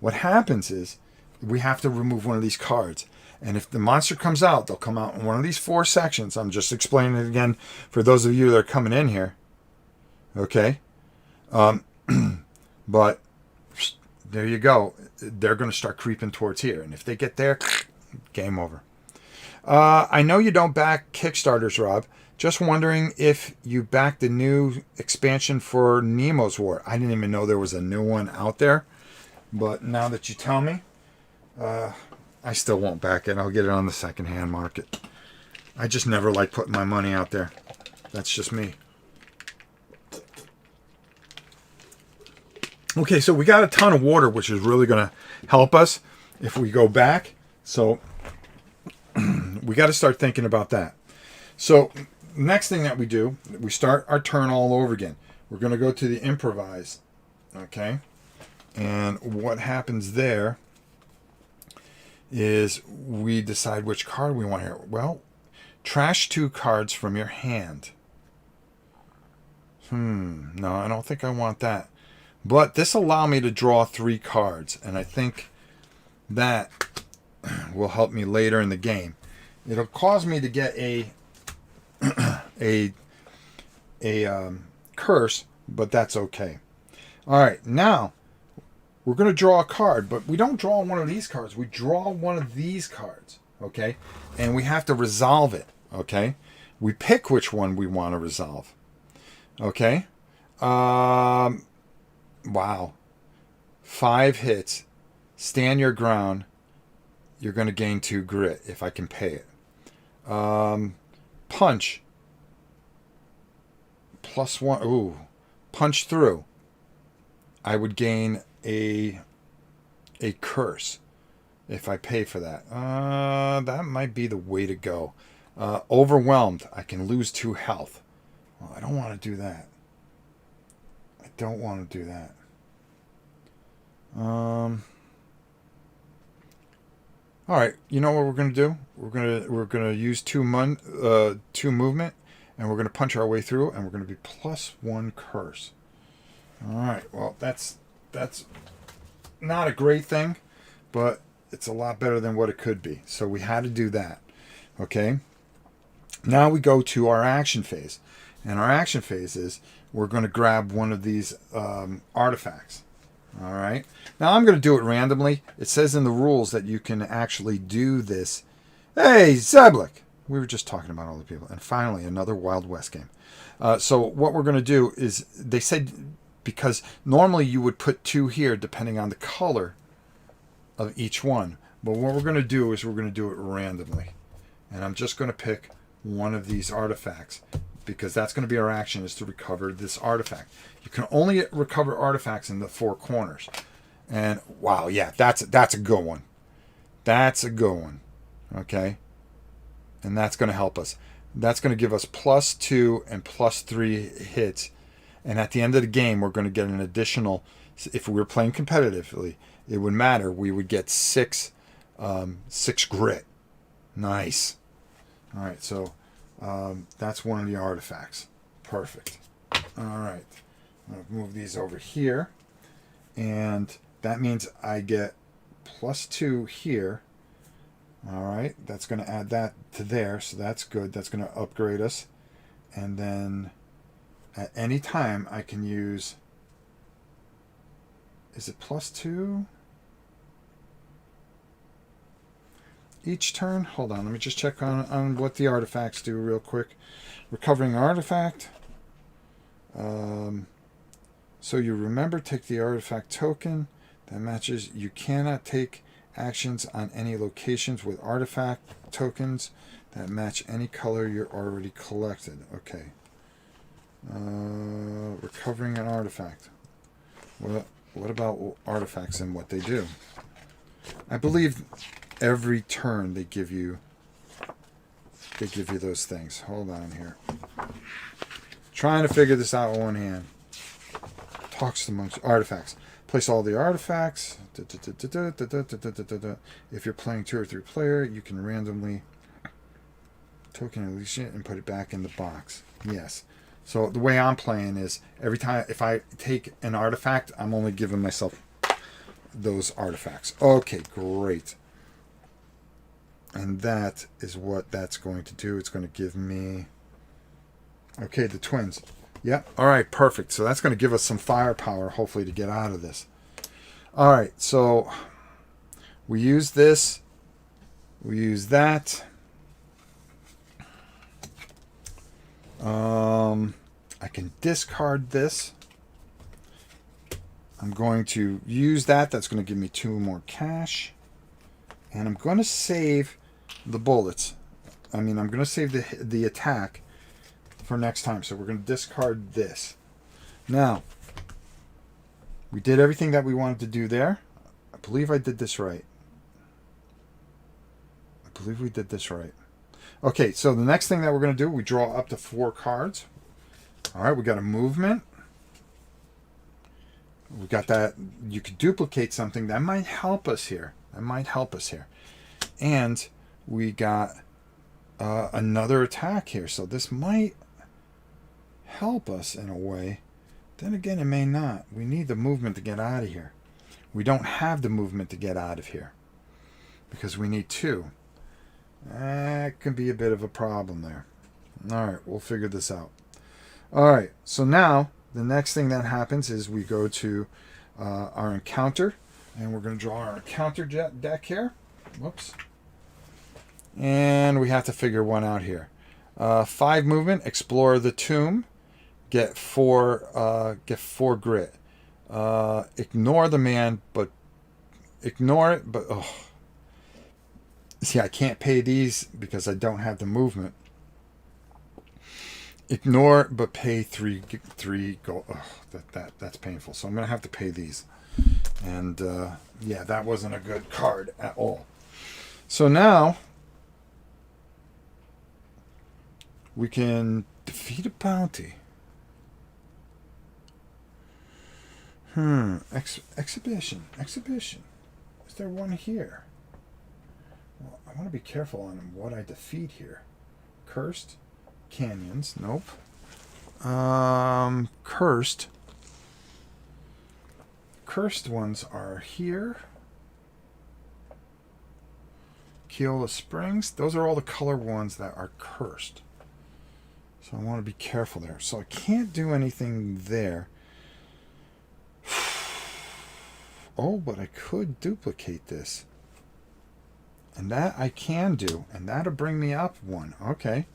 what happens is we have to remove one of these cards. And if the monster comes out, they'll come out in one of these 4 sections. I'm just explaining it again for those of you that are coming in here. Okay? But there you go. They're going to start creeping towards here. And if they get there, game over. I know you don't back Kickstarters, Rob. Just wondering if you backed the new expansion for Nemo's War. I didn't even know there was a new one out there. But now that you tell me, I still won't back it. I'll get it on the secondhand market. I just never like putting my money out there. That's just me. Okay, so we got a ton of water, which is really going to help us if we go back. So we got to start thinking about that. So next thing that we do, we start our turn all over again. We're going to go to the improvise. Okay? And what happens there is we decide which card we want here. Well, Trash 2 cards from your hand. No, I don't think I want that. But this allow me to draw 3 cards, and I think that will help me later in the game. It'll cause me to get a curse, but that's okay. All right, now we're going to draw a card, but we don't draw one of these cards. We draw one of these cards, okay? And we have to resolve it, okay? We pick which one we want to resolve, okay? Wow. 5 hits. Stand your ground. You're going to gain 2 grit if I can pay it. Punch. +1. Ooh. Punch through. I would gain a curse if I pay for that. That might be the way to go. Overwhelmed. I can lose 2 health. Well, I don't want to do that. I don't want to do that. All right, you know what we're gonna do? We're gonna use 2 movement, and we're gonna punch our way through, and we're gonna be +1 curse. All right, well that's not a great thing, but it's a lot better than what it could be. So we had to do that. Okay. Now we go to our action phase, and our action phase is we're going to grab one of these artifacts. All right. Now I'm going to do it randomly. It says in the rules that you can actually do this. Hey, Zeblik! We were just talking about all the people. And finally, another Wild West game. So what we're going to do is, they said, because normally you would put 2 here depending on the color of each one. But what we're going to do is we're going to do it randomly. And I'm just going to pick one of these artifacts, because that's going to be our action, is to recover this artifact. You can only recover artifacts in the 4 corners. And wow, yeah, that's a good one. That's a good one. Okay? And that's going to help us. That's going to give us +2 and +3 hits. And at the end of the game, we're going to get an additional, if we were playing competitively, it would matter. We would get 6 grit. Nice. All right, so that's one of the artifacts. Perfect. All right. I'm going to move these over here. And that means I get +2 here. All right. That's going to add that to there. So that's good. That's going to upgrade us. And then at any time I can use... Is it +2? Each turn? Hold on. Let me just check on what the artifacts do real quick. Recovering artifact. So you remember, take the artifact token that matches. You cannot take actions on any locations with artifact tokens that match any color you're already collected. Okay. Recovering an artifact. What about artifacts and what they do? I believe every turn they give you those things. Hold on here. Trying to figure this out with one hand. Talks amongst artifacts. Place all the artifacts. If you're playing 2 or 3 player, you can randomly token unleash it and put it back in the box. Yes. So the way I'm playing is every time if I take an artifact, I'm only giving myself those artifacts. Okay, great. And that is what that's going to do. It's going to give me... Okay, the twins. Yep. All right, perfect. So that's going to give us some firepower, hopefully, to get out of this. All right, so we use this. We use that. I can discard this. I'm going to use that. That's going to give me 2 more cash. And I'm going to save the bullets. I mean, I'm going to save the attack for next time. So we're going to discard this. Now, we did everything that we wanted to do there. I believe I did this right. I believe we did this right. Okay, so the next thing that we're going to do, we draw up to 4 cards. All right, we got a movement. We got that. You could duplicate something. That might help us here. That might help us here. And we got another attack here. So this might help us in a way. Then again, it may not. We need the movement to get out of here. We don't have the movement to get out of here because we need 2. That can be a bit of a problem there. All right, we'll figure this out. All right, so now the next thing that happens is we go to our encounter, and we're going to draw our encounter deck here. Whoops. And we have to figure one out here. 5 movement, explore the tomb, get 4 grit. Ignore the man, but ignore it, but oh. See, I can't pay these because I don't have the movement. Ignore, but pay 3 gold. Oh, that's painful. So I'm gonna have to pay these. And yeah, that wasn't a good card at all. So now we can defeat a bounty. Exhibition. Is there one here? Well, I want to be careful on what I defeat here. Cursed. Canyons. Nope. Cursed. Cursed ones are here. Keola Springs. Those are all the color ones that are cursed. So I want to be careful there. So I can't do anything there. Oh, but I could duplicate this. And that I can do. And that'll bring me up 1. Okay.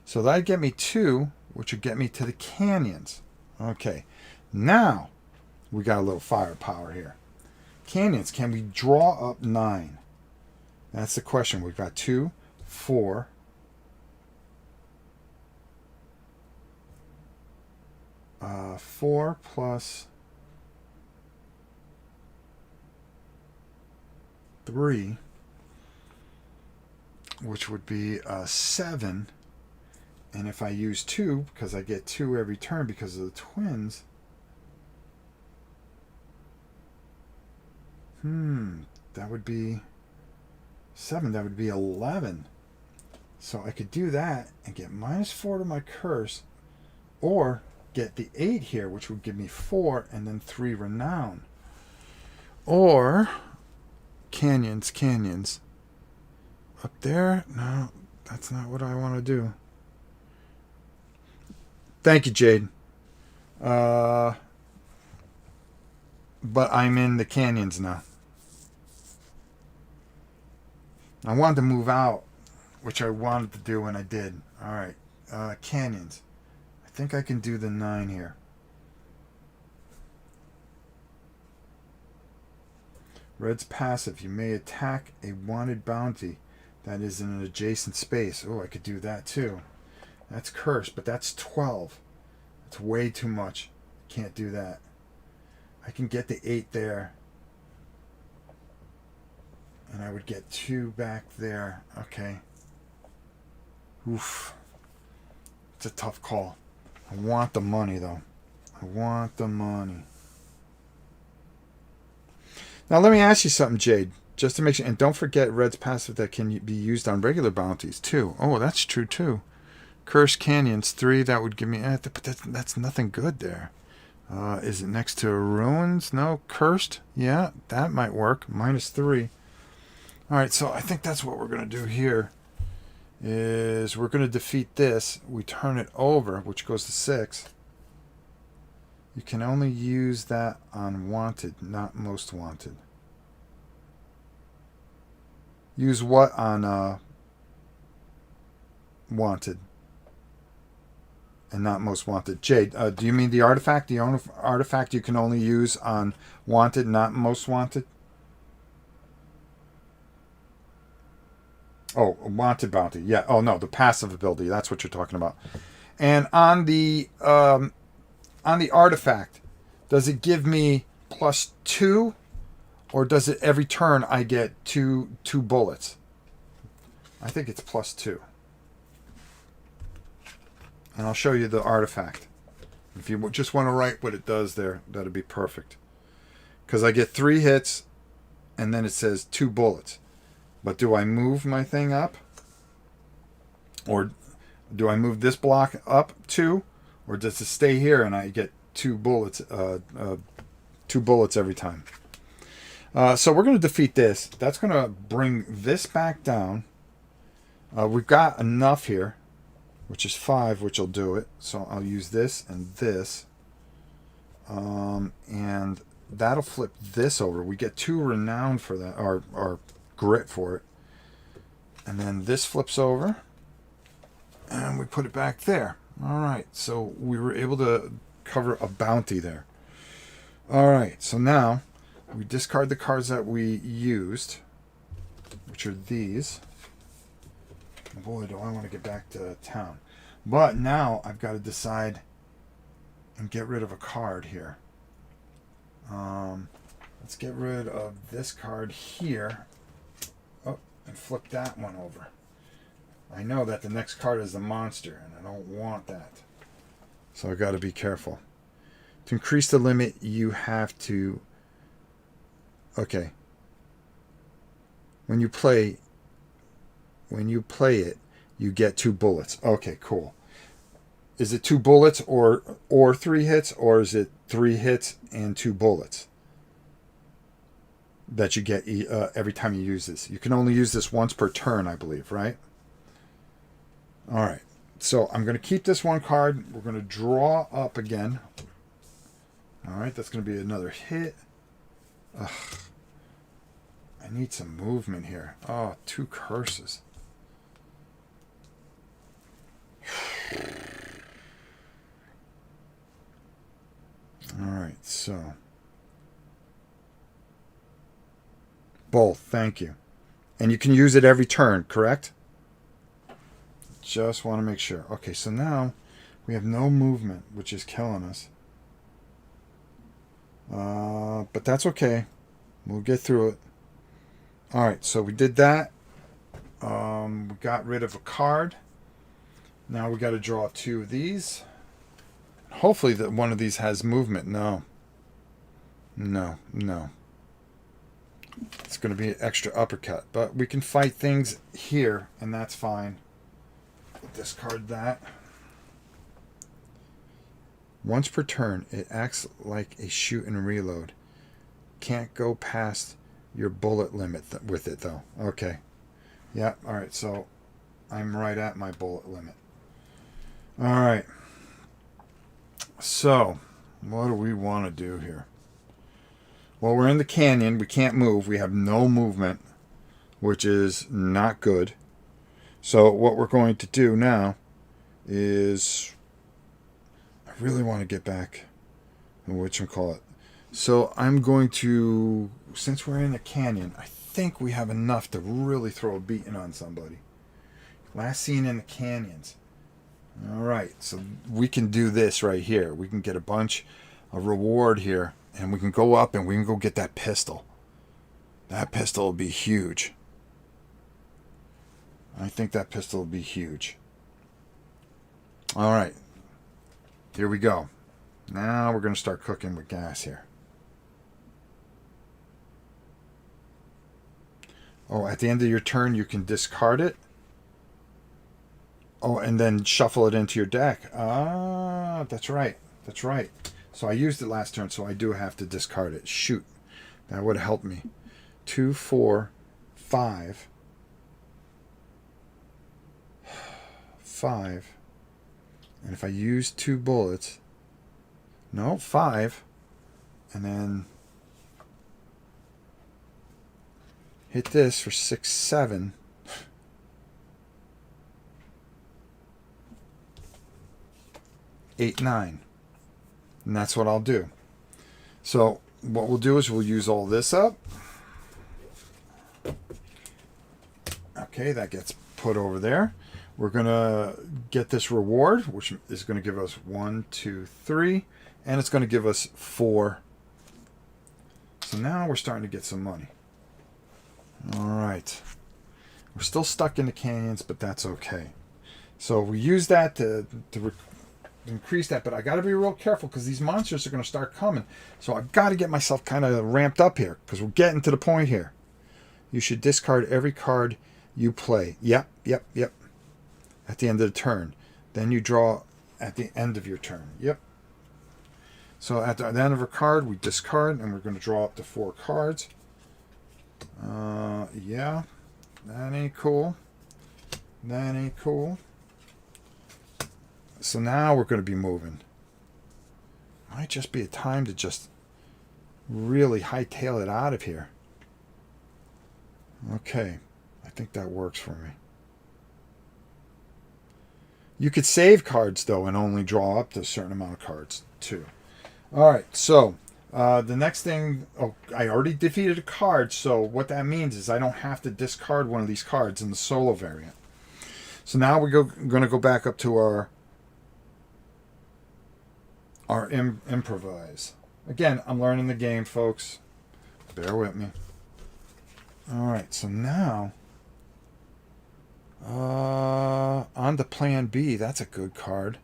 So that'd get me 2, which would get me to the canyons. Okay. Now, we got a little firepower here. Canyons, can we draw up 9? That's the question. We've got 2, 4. 4 plus 3, which would be 7. And if I use 2, because I get 2 every turn because of the twins, that would be 7. That would be 11. So I could do that and get -4 to my curse, or get the 8 here, which would give me 4 and then 3 renown. Or canyons. Up there? No, that's not what I want to do. Thank you, Jade. But I'm in the canyons now. I wanted to move out, which I wanted to do, and I did. All right. Canyons. I think I can do the 9 here. Red's passive. You may attack a wanted bounty that is in an adjacent space. Oh, I could do that too. That's cursed, but that's 12. That's way too much. Can't do that. I can get the 8 there. And I would get 2 back there. Okay. Oof. It's a tough call. I want the money, though. I want the money. Now, let me ask you something, Jade. Just to make sure. And don't forget Red's passive that can be used on regular bounties, too. Oh, that's true, too. Cursed Canyons, 3. That would give me... but that's nothing good there. Is it next to ruins? No. Cursed? Yeah, that might work. -3. All right, so I think that's what we're going to do here. Is we're going to defeat this. We turn it over, which goes to 6. You can only use that on wanted, not most wanted. Use what on wanted and not most wanted? Jade, do you mean the artifact? The artifact you can only use on wanted, not most wanted? Oh, wanted bounty. Yeah. Oh, no, the passive ability. That's what you're talking about. And on the artifact, does it give me +2, or does it every turn I get two bullets? I think it's +2. And I'll show you the artifact. If you just want to write what it does there, that'd be perfect. Because I get 3 hits, and then it says 2 bullets. But do I move my thing up? Or do I move this block up 2? Or does it stay here and I get 2 bullets, 2 bullets every time? So we're going to defeat this. That's going to bring this back down. We've got enough here, which is 5, which will do it. So I'll use this and this. And that'll flip this over. We get 2 renown for that, or grit for it. And then this flips over. And we put it back there. All right, so we were able to cover a bounty there. All right, so now we discard the cards that we used, which are these. Boy, do I want to get back to town. But now I've got to decide and get rid of a card here. Let's get rid of this card here. Oh, and flip that one over. I know that the next card is the monster, and I don't want that. So I've got to be careful. To increase the limit, you have to... Okay. When you play it, you get 2 bullets. Okay, cool. Is it 2 bullets or 3 hits, or is it 3 hits and 2 bullets that you get every time you use this? You can only use this once per turn, I believe, right? All right. So I'm going to keep this 1 card. We're going to draw up again. All right, that's going to be another hit. Ugh. I need some movement here. Oh, 2 curses. All right, so. Both, thank you. And you can use it every turn, correct? Just want to make sure. Okay, so now we have no movement, which is killing us. But that's okay. We'll get through it. All right, so we did that. We got rid of a card. Now we got to draw 2 of these. Hopefully that one of these has movement. No. No, no. It's going to be an extra uppercut. But we can fight things here, and that's fine. Discard that. Once per turn, it acts like a shoot and reload. Can't go past your bullet limit with it, though. Okay. Yeah, alright, so I'm right at my bullet limit. Alright. So, what do we want to do here? Well, we're in the canyon. We can't move. We have no movement, which is not good. So what we're going to do now is, I really want to get back, whatchamacallit. So I'm going to, since we're in a canyon, I think we have enough to really throw a beating on somebody. Last seen in the canyons. All right, so we can do this right here. We can get a reward here, and we can go up and we can go get that pistol. That pistol will be huge. I think that pistol will be huge. All right. Here we go. Now we're going to start cooking with gas here. Oh, at the end of your turn, you can discard it. Oh, and then shuffle it into your deck. Ah, that's right. That's right. So I used it last turn, so I do have to discard it. Shoot. That would have helped me. 2, 4, 5. 5. And if I use 2 bullets, no, 5, and then hit this for 6, 7. 8, 9. And that's what I'll do. So what we'll do is we'll use all this up. Okay, that gets put over there. We're going to get this reward, which is going to give us 1, 2, 3, and it's going to give us 4. So now we're starting to get some money. All right. We're still stuck in the canyons, but that's okay. So we use that to increase that, but I got to be real careful because these monsters are going to start coming. So I've got to get myself kind of ramped up here because we're getting to the point here. You should discard every card you play. Yep, yep, yep. at the end of the turn. Then you draw at the end of your turn. Yep. So at the end of a card, we discard, and we're going to draw up to 4 cards. Yeah, that ain't cool. That ain't cool. So now we're going to be moving. Might just be a time to just really hightail it out of here. Okay, I think that works for me. You could save cards, though, and only draw up to a certain amount of cards, too. All right, so the next thing... Oh, I already defeated a card, so what that means is I don't have to discard one of these cards in the solo variant. So now we're going to go back up to our improvise. Again, I'm learning the game, folks. Bear with me. All right, so now... on to plan B. That's a good card.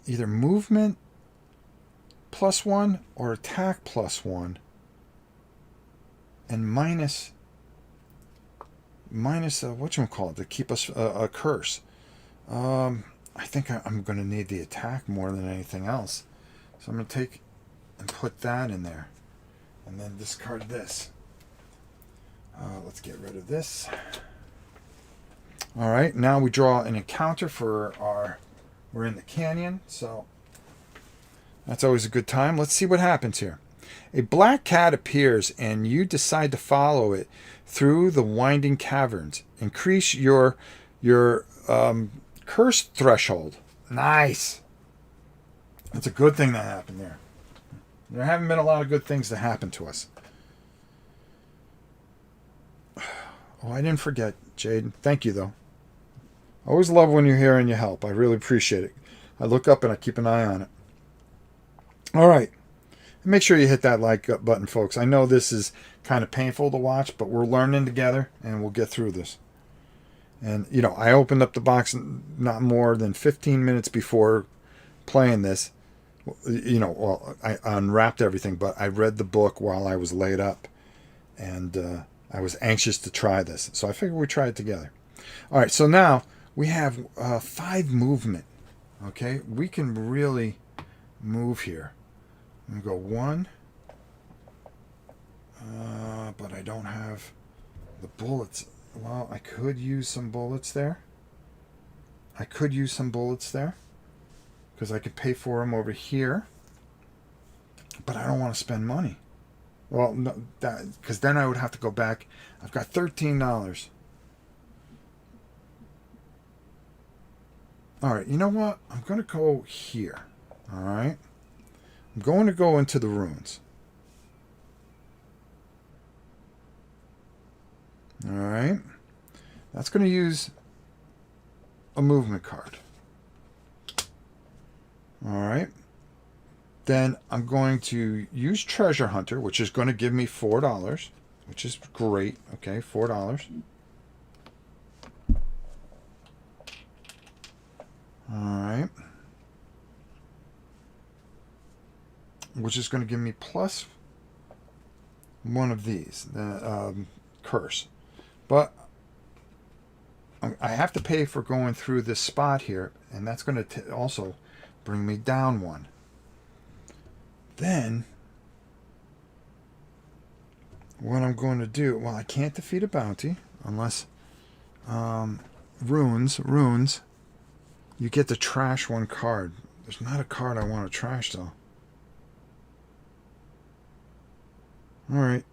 Either movement +1 or attack +1, and minus whatchamacallit, to keep us a curse. I think I'm going to need the attack more than anything else. So I'm going to take and put that in there, and then discard this. Let's get rid of this. All right, now we draw an encounter for our... We're in the canyon, so that's always a good time. Let's see what happens here. A black cat appears, and you decide to follow it through the winding caverns. Increase your curse threshold. Nice. That's a good thing that happened there. There haven't been a lot of good things that happen to us. Oh, I didn't forget, Jade. Thank you, though. I always love when you're here and you help. I really appreciate it. I look up and I keep an eye on it. All right. Make sure you hit that like button, folks. I know this is kind of painful to watch, but we're learning together, and we'll get through this. And, you know, I opened up the box not more than 15 minutes before playing this. You know, well, I unwrapped everything, but I read the book while I was laid up. And I was anxious to try this. So I figured we'd try it together. All right, so now we have 5 movement. Okay, we can really move here. I'm going to go 1. But I don't have the bullets. Well, I could use some bullets there. Because I could pay for them over here. But I don't want to spend money. Well, no, because then I would have to go back. I've got $13. All right, you know what? I'm going to go here. All right. I'm going to go into the ruins. All right. That's going to use a movement card. All right. Then I'm going to use Treasure Hunter, which is going to give me $4, which is great. Okay, $4. All right. Which is going to give me plus one of these, the curse. But I have to pay for going through this spot here, and that's going to also bring me down 1. Then, what I'm going to do, well, I can't defeat a bounty unless runes, you get to trash 1 card. There's not a card I want to trash, though. All right.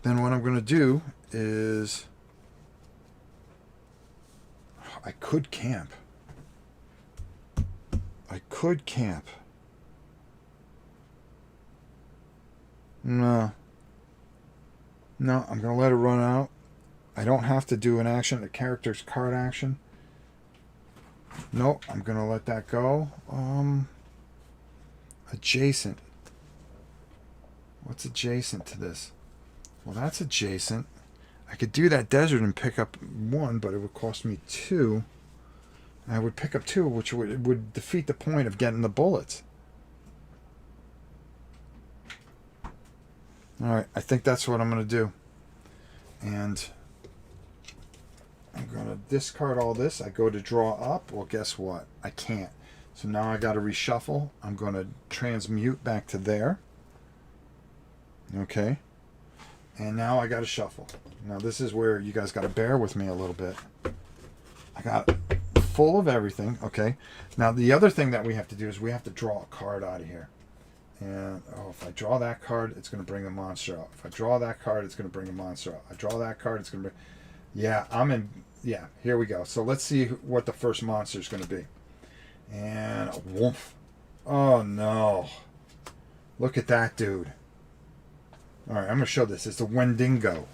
Then what I'm going to do is I could camp. No, I'm going to let it run out. I don't have to do an action, a character's card action. Nope, I'm going to let that go. Adjacent. What's adjacent to this? Well, that's adjacent. I could do that desert and pick up 1, but it would cost me 2. I would pick up 2, which would defeat the point of getting the bullets. All right, I think that's what I'm going to do. And going to discard all this. I go to draw up. Well, guess what? I can't. So now I got to reshuffle. I'm going to transmute back to there. Okay. And now I got to shuffle. Now this is where you guys got to bear with me a little bit. I got full of everything. Okay. Now the other thing that we have to do is we have to draw a card out of here. And if I draw that card, it's going to bring a monster out. If I draw that card, it's going to bring a monster out. I draw that card, it's going to bring... Yeah, I'm in... Yeah, here we go. So let's see what the first monster is going to be. And a wolf. Oh, no. Look at that, dude. All right, I'm going to show this. It's a Wendigo.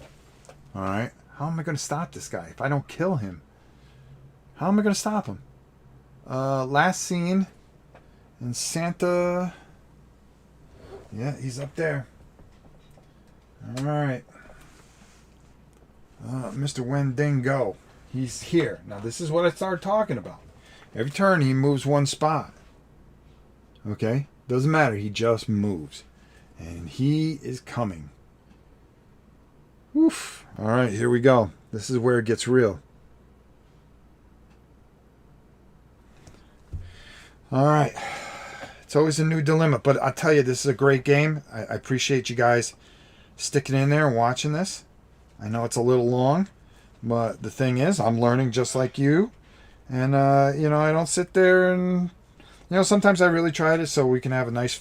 All right. How am I going to stop this guy if I don't kill him? How am I going to stop him? Last scene in Santa... Yeah, he's up there. All right. Mr. Wendigo. He's here. Now, this is what I started talking about. Every turn, he moves one spot. Okay? Doesn't matter. He just moves. And he is coming. Oof. All right, here we go. This is where it gets real. All right. It's always a new dilemma, but I'll tell you, this is a great game. I appreciate you guys sticking in there and watching this. I know it's a little long, but the thing is, I'm learning just like you. And, you know, I don't sit there and, you know, sometimes I really try to so we can have a nice,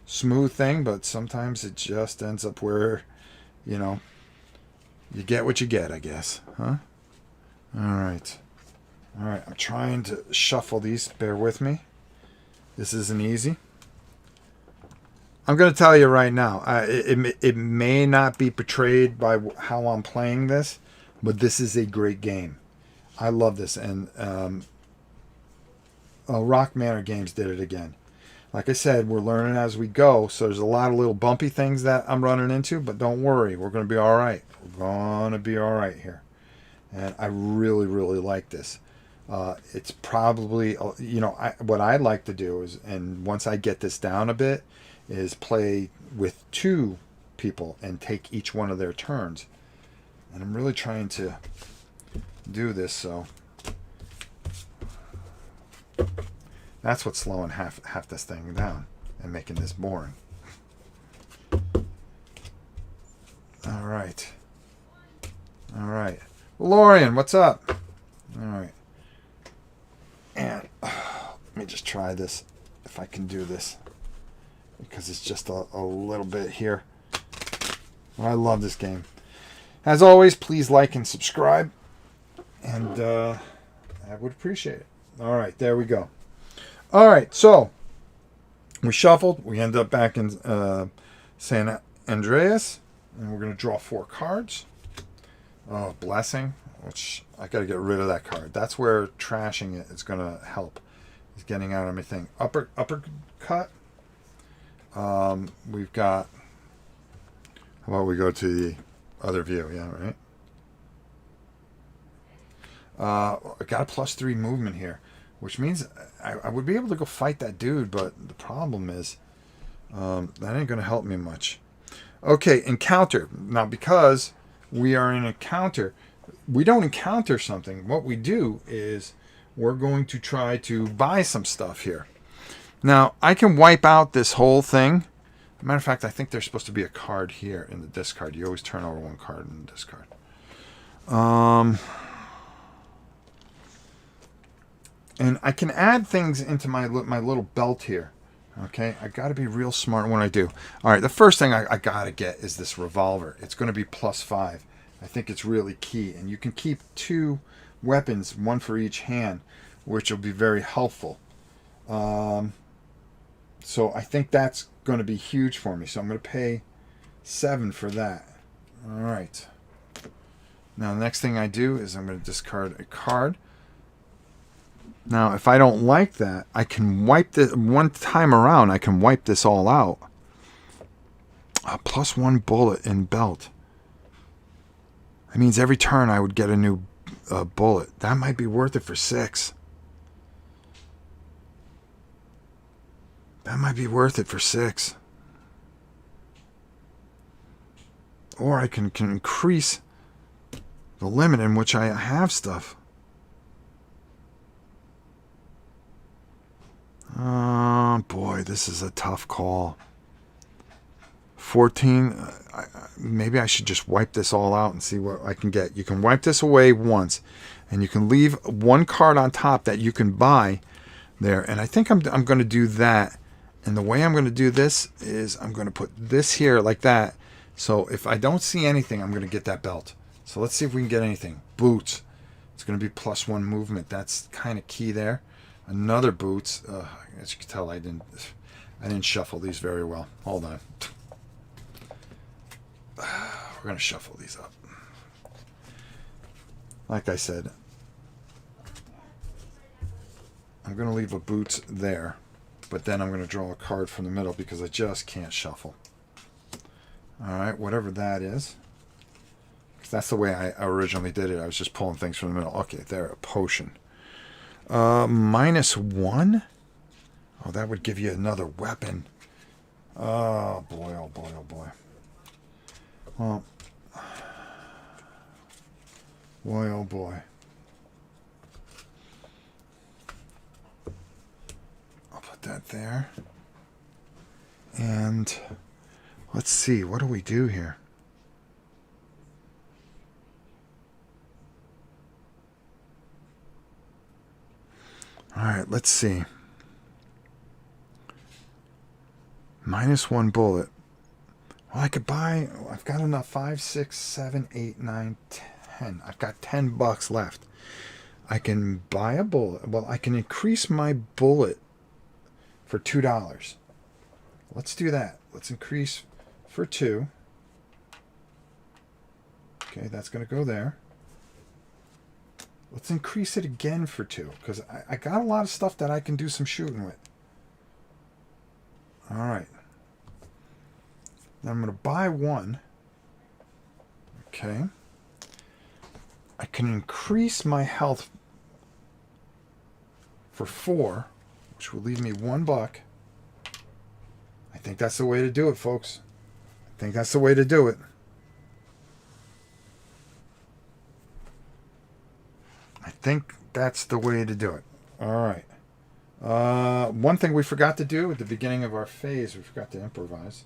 smooth thing, but sometimes it just ends up where, you know, you get what you get, I guess. Huh? All right. All right, I'm trying to shuffle these. Bear with me. This isn't easy. I'm going to tell you right now, it may not be portrayed by how I'm playing this, but this is a great game. I love this, and Rock Manor Games did it again. Like I said, we're learning as we go, so there's a lot of little bumpy things that I'm running into, but don't worry, we're going to be all right. We're going to be all right here. And I really, really like this. It's probably, you know, what I'd like to do is, and once I get this down a bit, is play with 2 people and take each one of their turns. And I'm really trying to do this, so that's what's slowing half this thing down and making this boring. All right. All right. Lorian, what's up? All right. And let me just try this, if I can do this, because it's just a little bit here. Well, I love this game. As always, please like and subscribe, and I would appreciate it. All right, there we go. All right, so we shuffled. We end up back in San Andreas, and we're going to draw 4 cards. Oh, Blessing. Which I got to get rid of that card. That's where trashing it is going to help. Is getting out everything. Uppercut. We've got. How about we go to the other view? Yeah, right. I got a +3 movement here, which means I would be able to go fight that dude. But the problem is that ain't going to help me much. Okay, encounter. Now because we are in encounter. We don't encounter something. What we do is we're going to try to buy some stuff here. Now, I can wipe out this whole thing. As a matter of fact, I think there's supposed to be a card here in the discard. You always turn over 1 card in the discard. And I can add things into my little belt here. Okay, I got to be real smart when I do. All right, the first thing I got to get is this revolver. It's going to be +5. I think it's really key. And you can keep 2 weapons, 1 for each hand, which will be very helpful. So I think that's going to be huge for me. So I'm going to pay 7 for that. All right. Now, the next thing I do is I'm going to discard a card. Now, if I don't like that, I can wipe this one time around. I can wipe this all out. A +1 bullet in belt. That means every turn I would get a new bullet. That might be worth it for 6. That might be worth it for 6. Or I can increase the limit in which I have stuff. boy, this is a tough call. 14. Maybe I should just wipe this all out and see what I can get. You can wipe this away once, and you can leave one card on top that you can buy there. And I think I'm going to do that. And the way I'm going to do this is I'm going to put this here like that. So if I don't see anything, I'm going to get that belt. So let's see if we can get anything. Boots. It's going to be +1 movement. That's kind of key there. Another boots. As you can tell, I didn't shuffle these very well. Hold on. We're going to shuffle these up. Like I said, I'm going to leave a boots there, but then I'm going to draw a card from the middle because I just can't shuffle. All right, whatever that is. That's the way I originally did it. I was just pulling things from the middle. Okay, there, a potion. -1? Oh, that would give you another weapon. Oh, boy, oh, boy, oh, boy. Well, boy, oh, boy. I'll put that there. And let's see, what do we do here? All right, let's see. -1 bullet. Well, I could buy, I've got enough. 5, 6, 7, 8, 9, 10. I've got $10 left. I can buy a bullet. Well, I can increase my bullet for $2. Let's do that. Let's increase for 2. Okay, that's going to go there. Let's increase it again for 2, because I got a lot of stuff that I can do some shooting with. All right. Now I'm going to buy 1. Okay. I can increase my health for 4, which will leave me $1. I think that's the way to do it, folks. I think that's the way to do it. I think that's the way to do it. All right. One thing we forgot to do at the beginning of our phase, we forgot to improvise.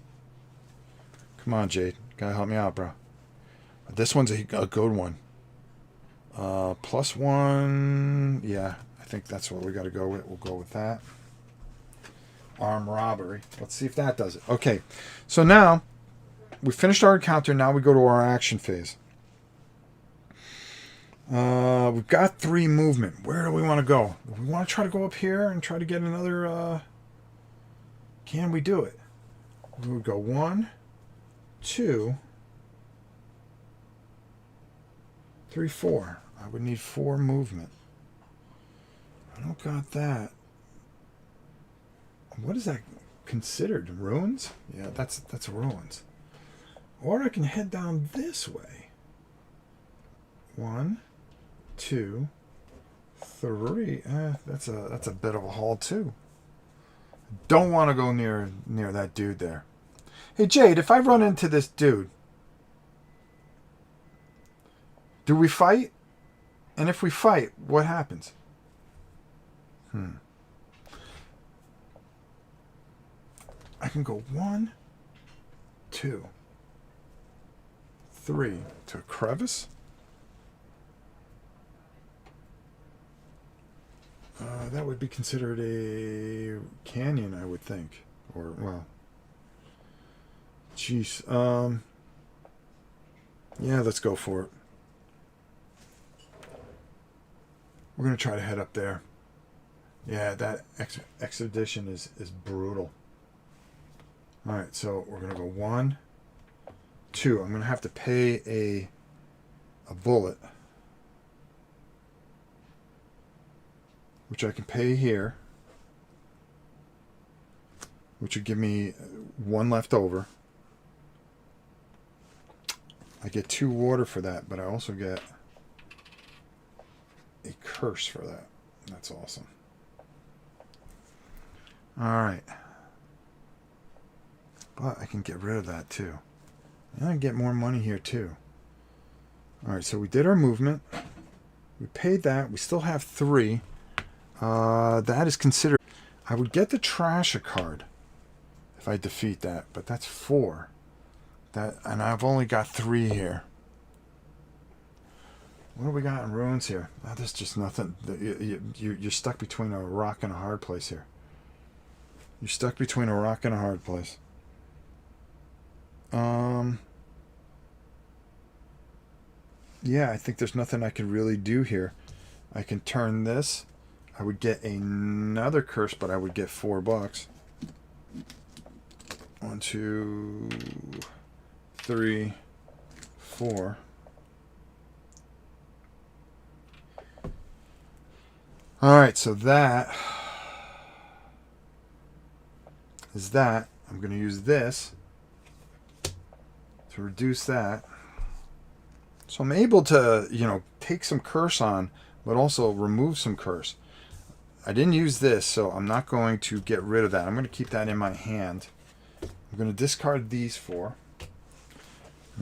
Come on, Jade. Gotta help me out, bro. This one's a good one. +1. Yeah, I think that's what we got to go with. We'll go with that. Armed robbery. Let's see if that does it. Okay. So now we finished our encounter. Now we go to our action phase. We've got 3 movement. Where do we want to go? We want to try to go up here and try to get another. Can we do it? We would go 1, 2, 3, 4. I would need 4 movement. I don't got that. What is that considered? Ruins? Yeah, that's ruins. Or I can head down this way. 1, 2, 3. That's a bit of a haul too. Don't want to go near that dude there. Hey Jade, if I run into this dude, do we fight? And if we fight, what happens? I can go 1, 2, 3 to a crevice. That would be considered a canyon, I would think. Or, well, jeez. Yeah, let's go for it. We're going to try to head up there. Yeah, that expedition is brutal. All right, so we're going to go 1, 2. I'm going to have to pay a bullet, which I can pay here, which would give me 1 left over. I get 2 water for that, but I also get a curse for that. That's awesome. All right. But I can get rid of that too. And I can get more money here too. All right, so we did our movement. We paid that. We still have 3. That is considered. I would get to trash a card if I defeat that, but that's 4. And I've only got 3 here. What do we got in ruins here? Oh, there's just nothing. You're stuck between a rock and a hard place here. You're stuck between a rock and a hard place. Yeah, I think there's nothing I can really do here. I can turn this. I would get another curse, but I would get $4. 1, 2, 3, 4. All right, so that is that. I'm going to use this to reduce that. So I'm able to, take some curse on, but also remove some curse. I didn't use this, so I'm not going to get rid of that. I'm going to keep that in my hand. I'm going to discard these 4.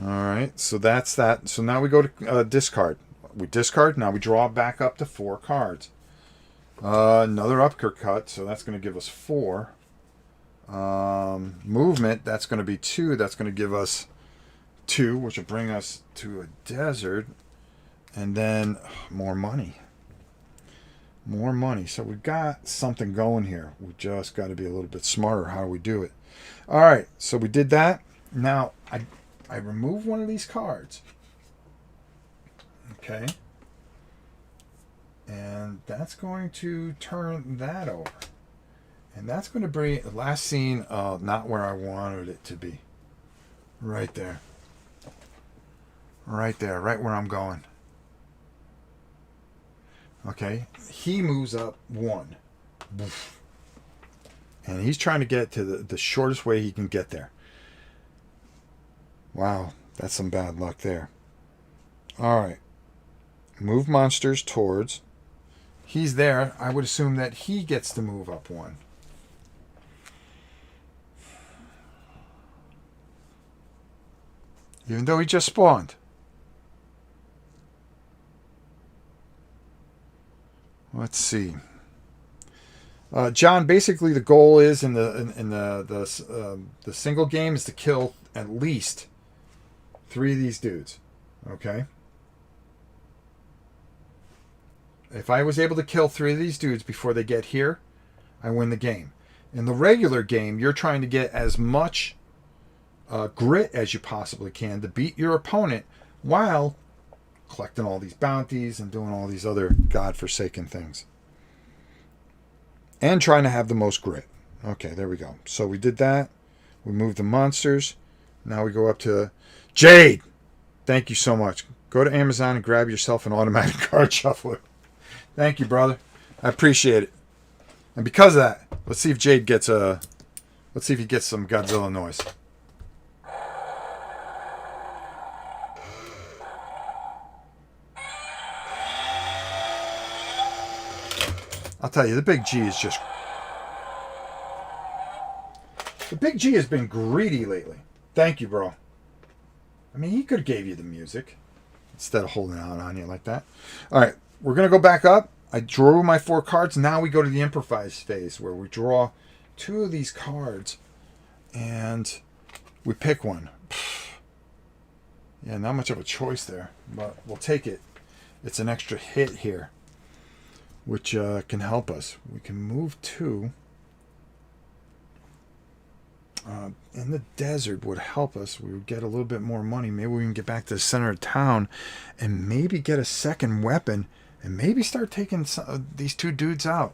All right, so that's that. So now we go to discard. We discard. Now we draw back up to 4 cards. Another uppercut, so that's going to give us 4. Movement, that's going to be 2. That's going to give us 2, which will bring us to a desert. And then more money. More money. So we've got something going here. We just got to be a little bit smarter how we do it. All right, so we did that. Now, I remove one of these cards. Okay. And that's going to turn that over. And that's going to bring the last scene not where I wanted it to be. Right there. Right there. Right where I'm going. Okay. He moves up 1. And he's trying to get to the shortest way he can get there. Wow. That's some bad luck there. All right. Move monsters towards. He's there. I would assume that he gets to move up 1. Even though he just spawned. Let's see. John, basically the goal is in the single game is to kill at least 3 of these dudes. Okay? If I was able to kill 3 of these dudes before they get here, I win the game. In the regular game, you're trying to get as much grit as you possibly can to beat your opponent while collecting all these bounties and doing all these other godforsaken things. And trying to have the most grit. Okay, there we go. So we did that. We moved the monsters. Now we go up to Jade. Thank you so much. Go to Amazon and grab yourself an automatic card shuffler. Thank you, brother. I appreciate it. And because of that, let's see if Jade gets let's see if he gets some Godzilla noise. I'll tell you, the Big G is just... The Big G has been greedy lately. Thank you, bro. I mean, he could have gave you the music instead of holding out on you like that. All right, we're going to go back up. I drew my 4 cards. Now we go to the improvise phase where we draw 2 of these cards and we pick one. Yeah, not much of a choice there, but we'll take it. It's an extra hit here, which can help us. We can move 2. In the desert would help us. We would get a little bit more money. Maybe we can get back to the center of town and maybe get a second weapon and maybe start taking these 2 dudes out.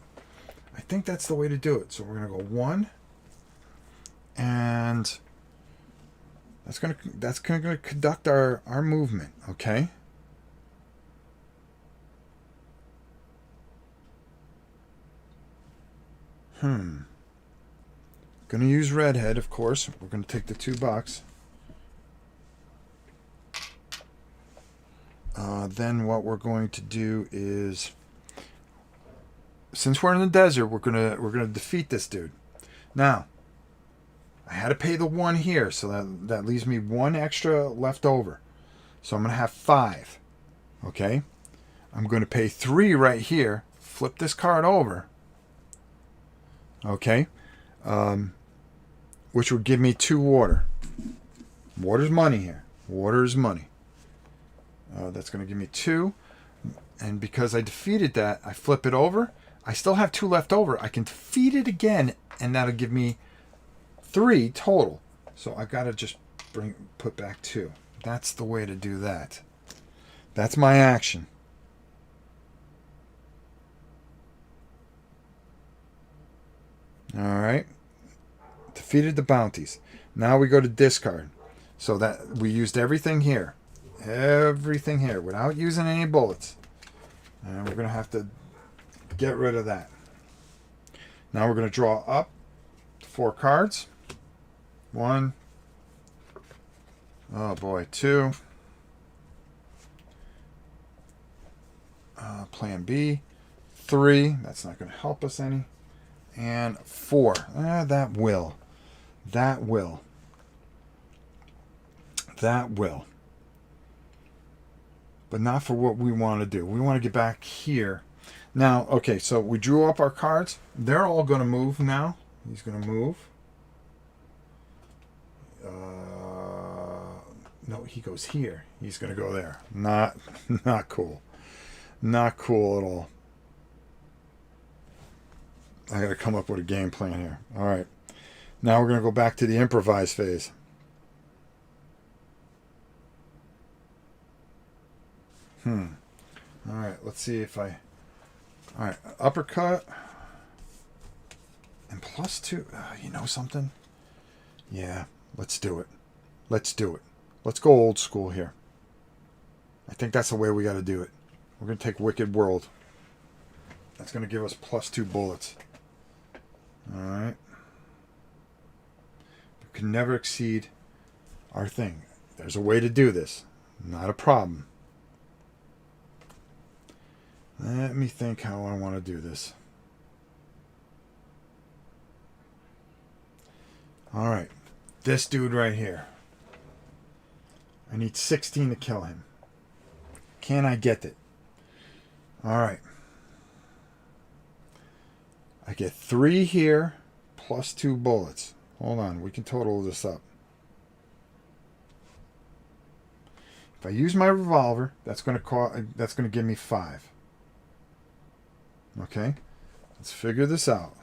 I think that's the way to do it. So we're going to go 1. And that's going to conduct our movement, okay? Going to use Redhead, of course. We're going to take the $2. Then what we're going to do is, since we're in the desert, we're gonna defeat this dude. Now, I had to pay the 1 here, so that leaves me 1 extra left over. So I'm gonna have 5. Okay, I'm going to pay 3 right here. Flip this card over. Okay. Which would give me 2 water. Water's money here. Water is money. That's going to give me 2. And because I defeated that, I flip it over. I still have 2 left over. I can defeat it again, and that'll give me 3 total. So I've got to just put back 2. That's the way to do that. That's my action. All right. Defeated the bounties. Now we go to discard. So that we used everything here. Everything here without using any bullets. And we're going to have to get rid of that. Now we're going to draw up 4 cards. 1. Oh boy, 2. Plan B. 3. That's not going to help us any. And 4. That will. That will. That will. But not for what we want to do. We want to get back here. Now, okay, so we drew up our cards. They're all going to move now. He's going to move. No, he goes here. He's going to go there. Not cool. Not cool at all. I got to come up with a game plan here. All right. Now we're going to go back to the improvise phase. All right. Let's see if I... All right. Uppercut. And +2. You know something? Yeah. Let's do it. Let's do it. Let's go old school here. I think that's the way we got to do it. We're going to take Wicked World. That's going to give us +2 bullets. All right. We can never exceed our thing. There's a way to do this. Not a problem. Let me think how I want to do this. All right. This dude right here. I need 16 to kill him. Can I get it? All right. I get 3 here +2 bullets. Hold on. We can total this up. If I use my revolver, that's going to give me 5. Okay? Let's figure this out.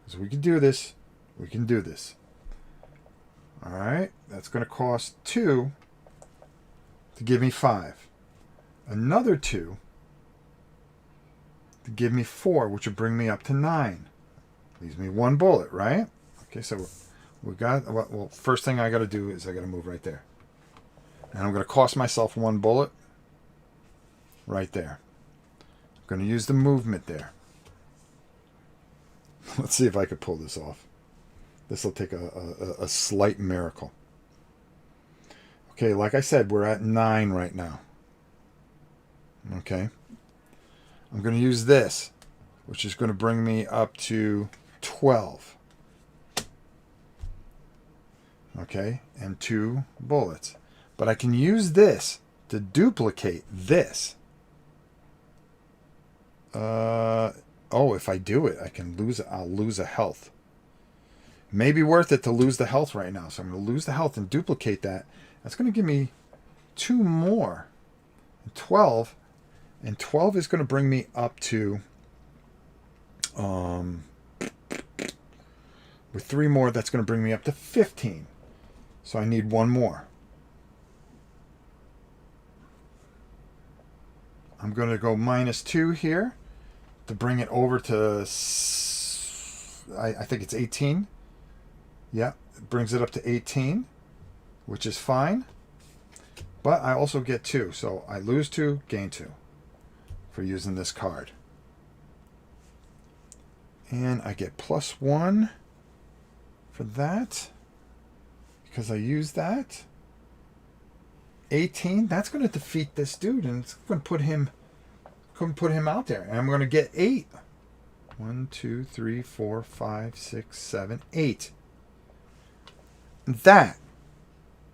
Because we can do this. We can do this. All right? That's going to cost 2 to give me 5. Another 2 to give me 4, which would bring me up to 9. Leaves me 1 bullet, right? Okay, so we got... Well, first thing I got to do is I got to move right there. And I'm going to cost myself 1 bullet right there. I'm going to use the movement there. Let's see if I could pull this off. This will take a slight miracle. Okay, like I said, we're at 9 right now. Okay. I'm going to use this, which is going to bring me up to 12. Okay, and 2 bullets. But I can use this to duplicate this. If I do it, I'll lose a health. Maybe worth it to lose the health right now. So I'm going to lose the health and duplicate that. That's going to give me 2 more. 12. And 12 is going to bring me up to... with 3 more, that's going to bring me up to 15. So I need 1 more. I'm going to go -2 here to bring it over to... I think it's 18. Yeah, it brings it up to 18, which is fine. But I also get 2. So I lose 2, gain 2 for using this card. And I get +1 for that because I use that. 18, that's going to defeat this dude, and it's going to put him out there. And I'm going to get 8. 1, 2, 3, 4, 5, 6, 7, 8. And that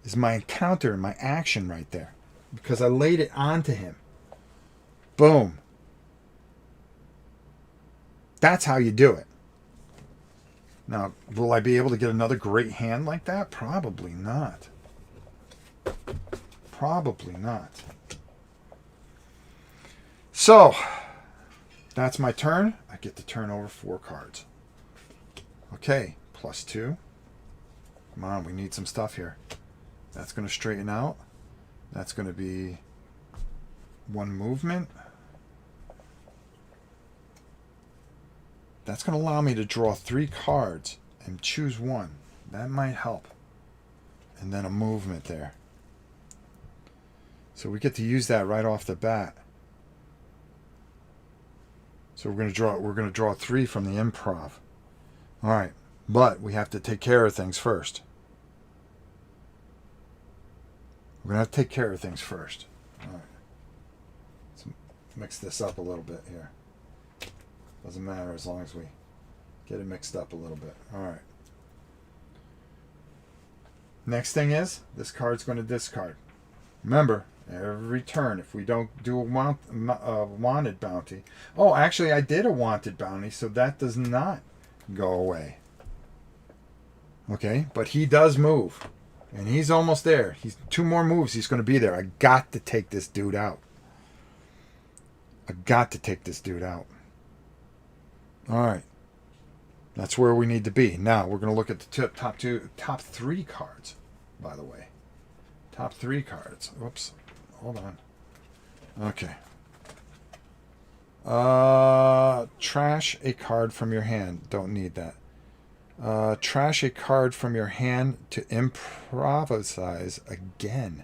is my encounter, my action right there, because I laid it onto him. Boom. That's how you do it. Now, will I be able to get another great hand like that? Probably not. Probably not. So, that's my turn. I get to turn over 4 cards. Okay, +2. Come on, we need some stuff here. That's going to straighten out. That's going to be 1 movement. That's going to allow me to draw 3 cards and choose one. That might help. And then a movement there. So we get to use that right off the bat. So we're going to draw 3 from the improv. All right, but we have to take care of things first. We're going to have to take care of things first. All right. Let's mix this up a little bit here. Doesn't matter as long as we get it mixed up a little bit. All right. Next thing is, this card's going to discard. Remember, every turn, if we don't do a wanted bounty. Oh, actually, I did a wanted bounty, so that does not go away. Okay, but he does move. And he's almost there. He's 2 more moves, he's going to be there. I got to take this dude out. I got to take this dude out. All right. That's where we need to be. Now, we're going to look at the top 3 cards, by the way. Top 3 cards. Whoops. Hold on. Okay. Trash a card from your hand. Don't need that. Trash a card from your hand to improvise again.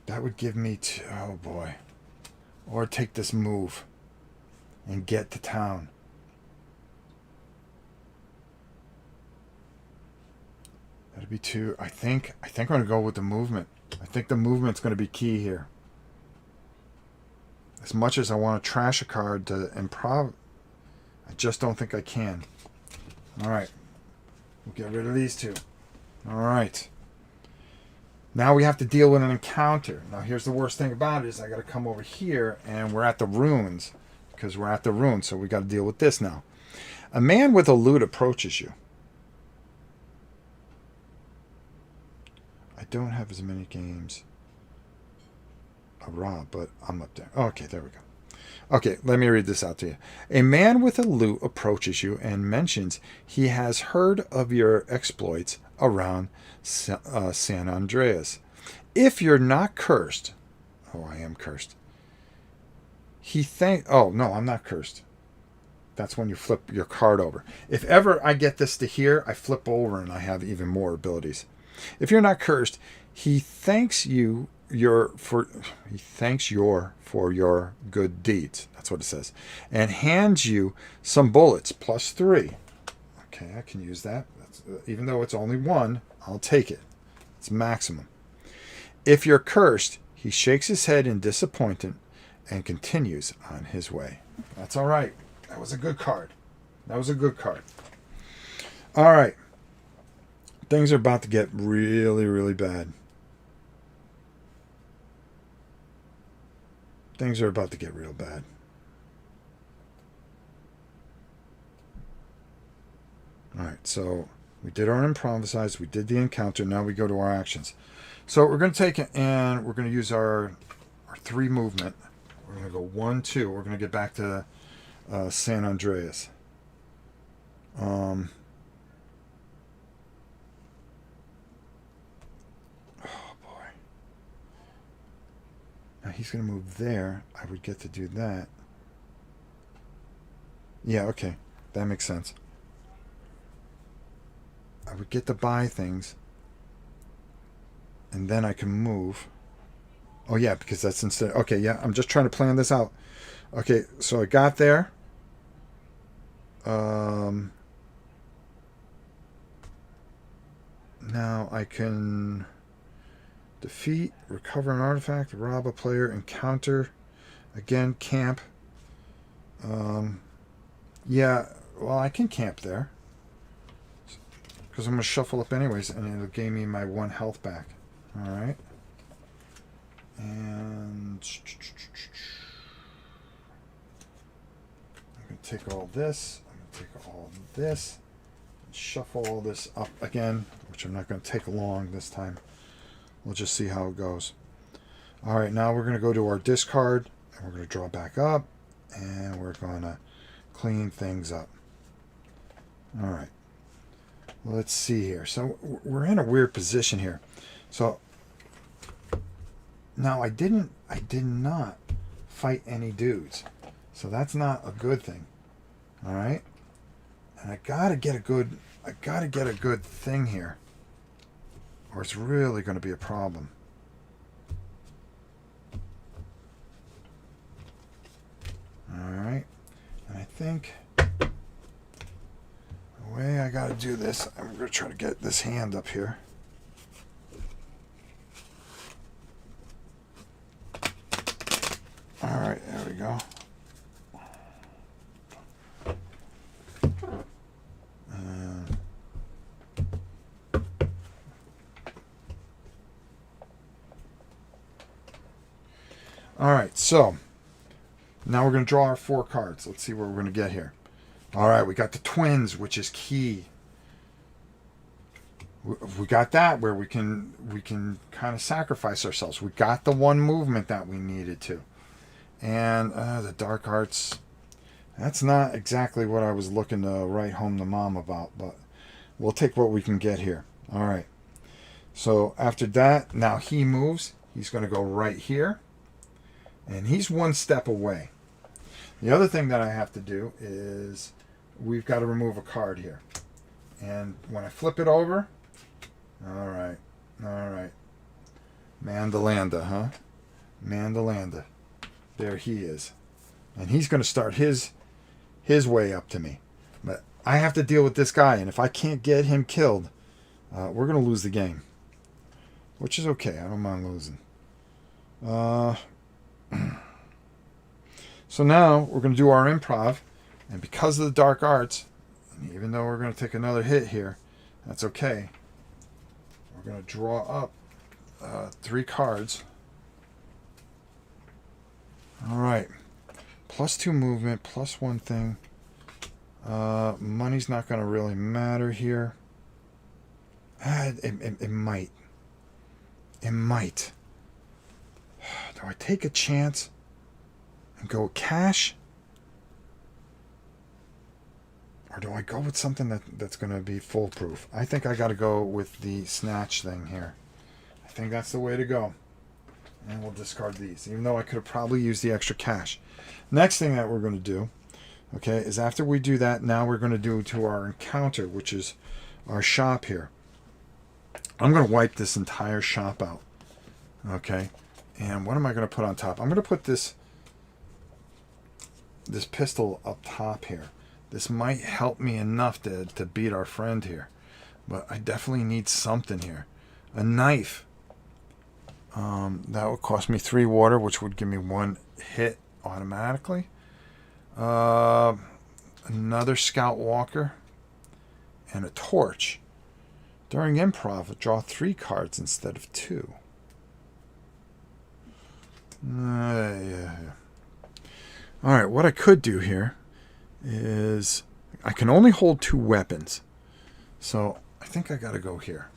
That would give me oh boy. Or take this move and get to town. That'd be 2. I think I'm going to go with the movement. I think the movement's going to be key here. As much as I want to trash a card to improv, I just don't think I can. All right. We'll get rid of these 2. All right. Now we have to deal with an encounter. Now here's the worst thing about it is I got to come over here and we're at the ruins because we're at the ruins. So we got to deal with this now. A man with a lute approaches you. I don't have as many games. Rob, but I'm up there. Okay, there we go. Okay, let me read this out to you. A man with a lute approaches you and mentions he has heard of your exploits around San Andreas. If you're not cursed, oh, I am cursed. Oh, no, I'm not cursed. That's when you flip your card over. If ever I get this to here, I flip over and I have even more abilities. If you're not cursed, he thanks you for your good deeds. That's what it says. And hands you some bullets +3. Okay, I can use that. Even though it's only 1, I'll take it. It's maximum. If you're cursed, he shakes his head in disappointment and continues on his way. That's all right. That was a good card. That was a good card. All right. Things are about to get really, really bad. Things are about to get real bad. All right, so we did our improvise, we did the encounter, now we go to our actions. So we're going to take it and we're going to use our 3 movement. We're going to go 1, 2. We're going to get back to San Andreas. Oh boy. Now he's going to move there. I would get to do that. Yeah, okay. That makes sense. I would get to buy things. And then I can move. Oh, yeah, because that's instead. Okay, yeah, I'm just trying to plan this out. Okay, so I got there. Now I can defeat, recover an artifact, rob a player, encounter, again, camp. Yeah, well, I can camp there. Because I'm going to shuffle up anyways, and it'll give me my 1 health back. All right. And I'm going to take all this. I'm going take all of this, shuffle all this up again, which I'm not going to take long this time. We'll just see how it goes. All right, now we're going to go to our discard, and we're going to draw back up, and we're going to clean things up. All right. Let's see here. So we're in a weird position here. So now I did not fight any dudes. So that's not a good thing. All right? And I got to get a good thing here, or it's really going to be a problem. All right. And I think the way I got to do this, I'm going to try to get this hand up here. All right, there we go. All right, so now we're going to draw our 4 cards. Let's see what we're going to get here. All right, we got the twins, which is key. We got that where we can kind of sacrifice ourselves. We got the one movement that we needed to. And the dark arts, that's not exactly what I was looking to write home to Mom about, but we'll take what we can get here. All right. So after that, now he moves. He's going to go right here. And he's 1 step away. The other thing that I have to do is we've got to remove a card here. And when I flip it over, all right. Mandalanda, huh? Mandalanda. There he is. And he's going to start his way up to me. But I have to deal with this guy. And if I can't get him killed, we're going to lose the game. Which is okay. I don't mind losing. So now we're going to do our improv. And because of the dark arts, and even though we're going to take another hit here, that's okay. We're going to draw up 3 cards. All right. +2 movement, +1 thing. Money's not going to really matter here. It might. It might. Do I take a chance and go cash? Or do I go with something that's going to be foolproof? I think I got to go with the snatch thing here. I think that's the way to go. And we'll discard these, even though I could have probably used the extra cash. Next thing that we're going to do, okay, is after we do that, now we're going to do to our encounter, which is our shop here. I'm going to wipe this entire shop out. Okay. And what am I going to put on top? I'm going to put this pistol up top here. This might help me enough to beat our friend here. But I definitely need something here. A knife. That would cost me 3 water, which would give me 1 hit automatically. Another scout walker. And a torch. During improv, draw 3 cards instead of 2. Yeah. All right, what I could do here is I can only hold 2 weapons. So I think I got to go here.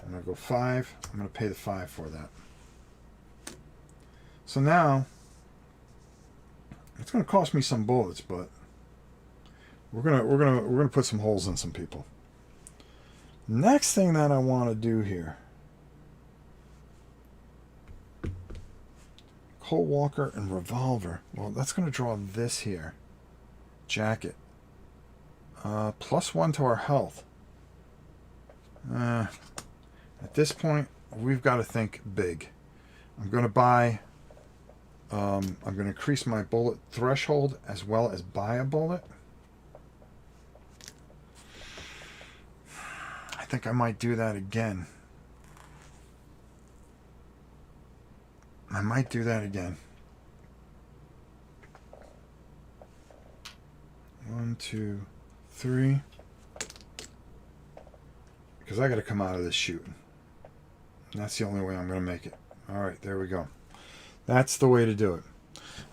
I'm going to go 5. I'm going to pay the 5 for that. So now it's going to cost me some bullets, but we're going to put some holes in some people. Next thing that I want to do here, Cold Walker and Revolver. Well, that's going to draw this here. Jacket. +1 to our health. At this point, we've got to think big. I'm going to buy... I'm going to increase my bullet threshold as well as buy a bullet. I think I might do that again. I might do that again. 1, 2, 3. Because I got to come out of this shooting. And that's the only way I'm going to make it. All right, there we go. That's the way to do it.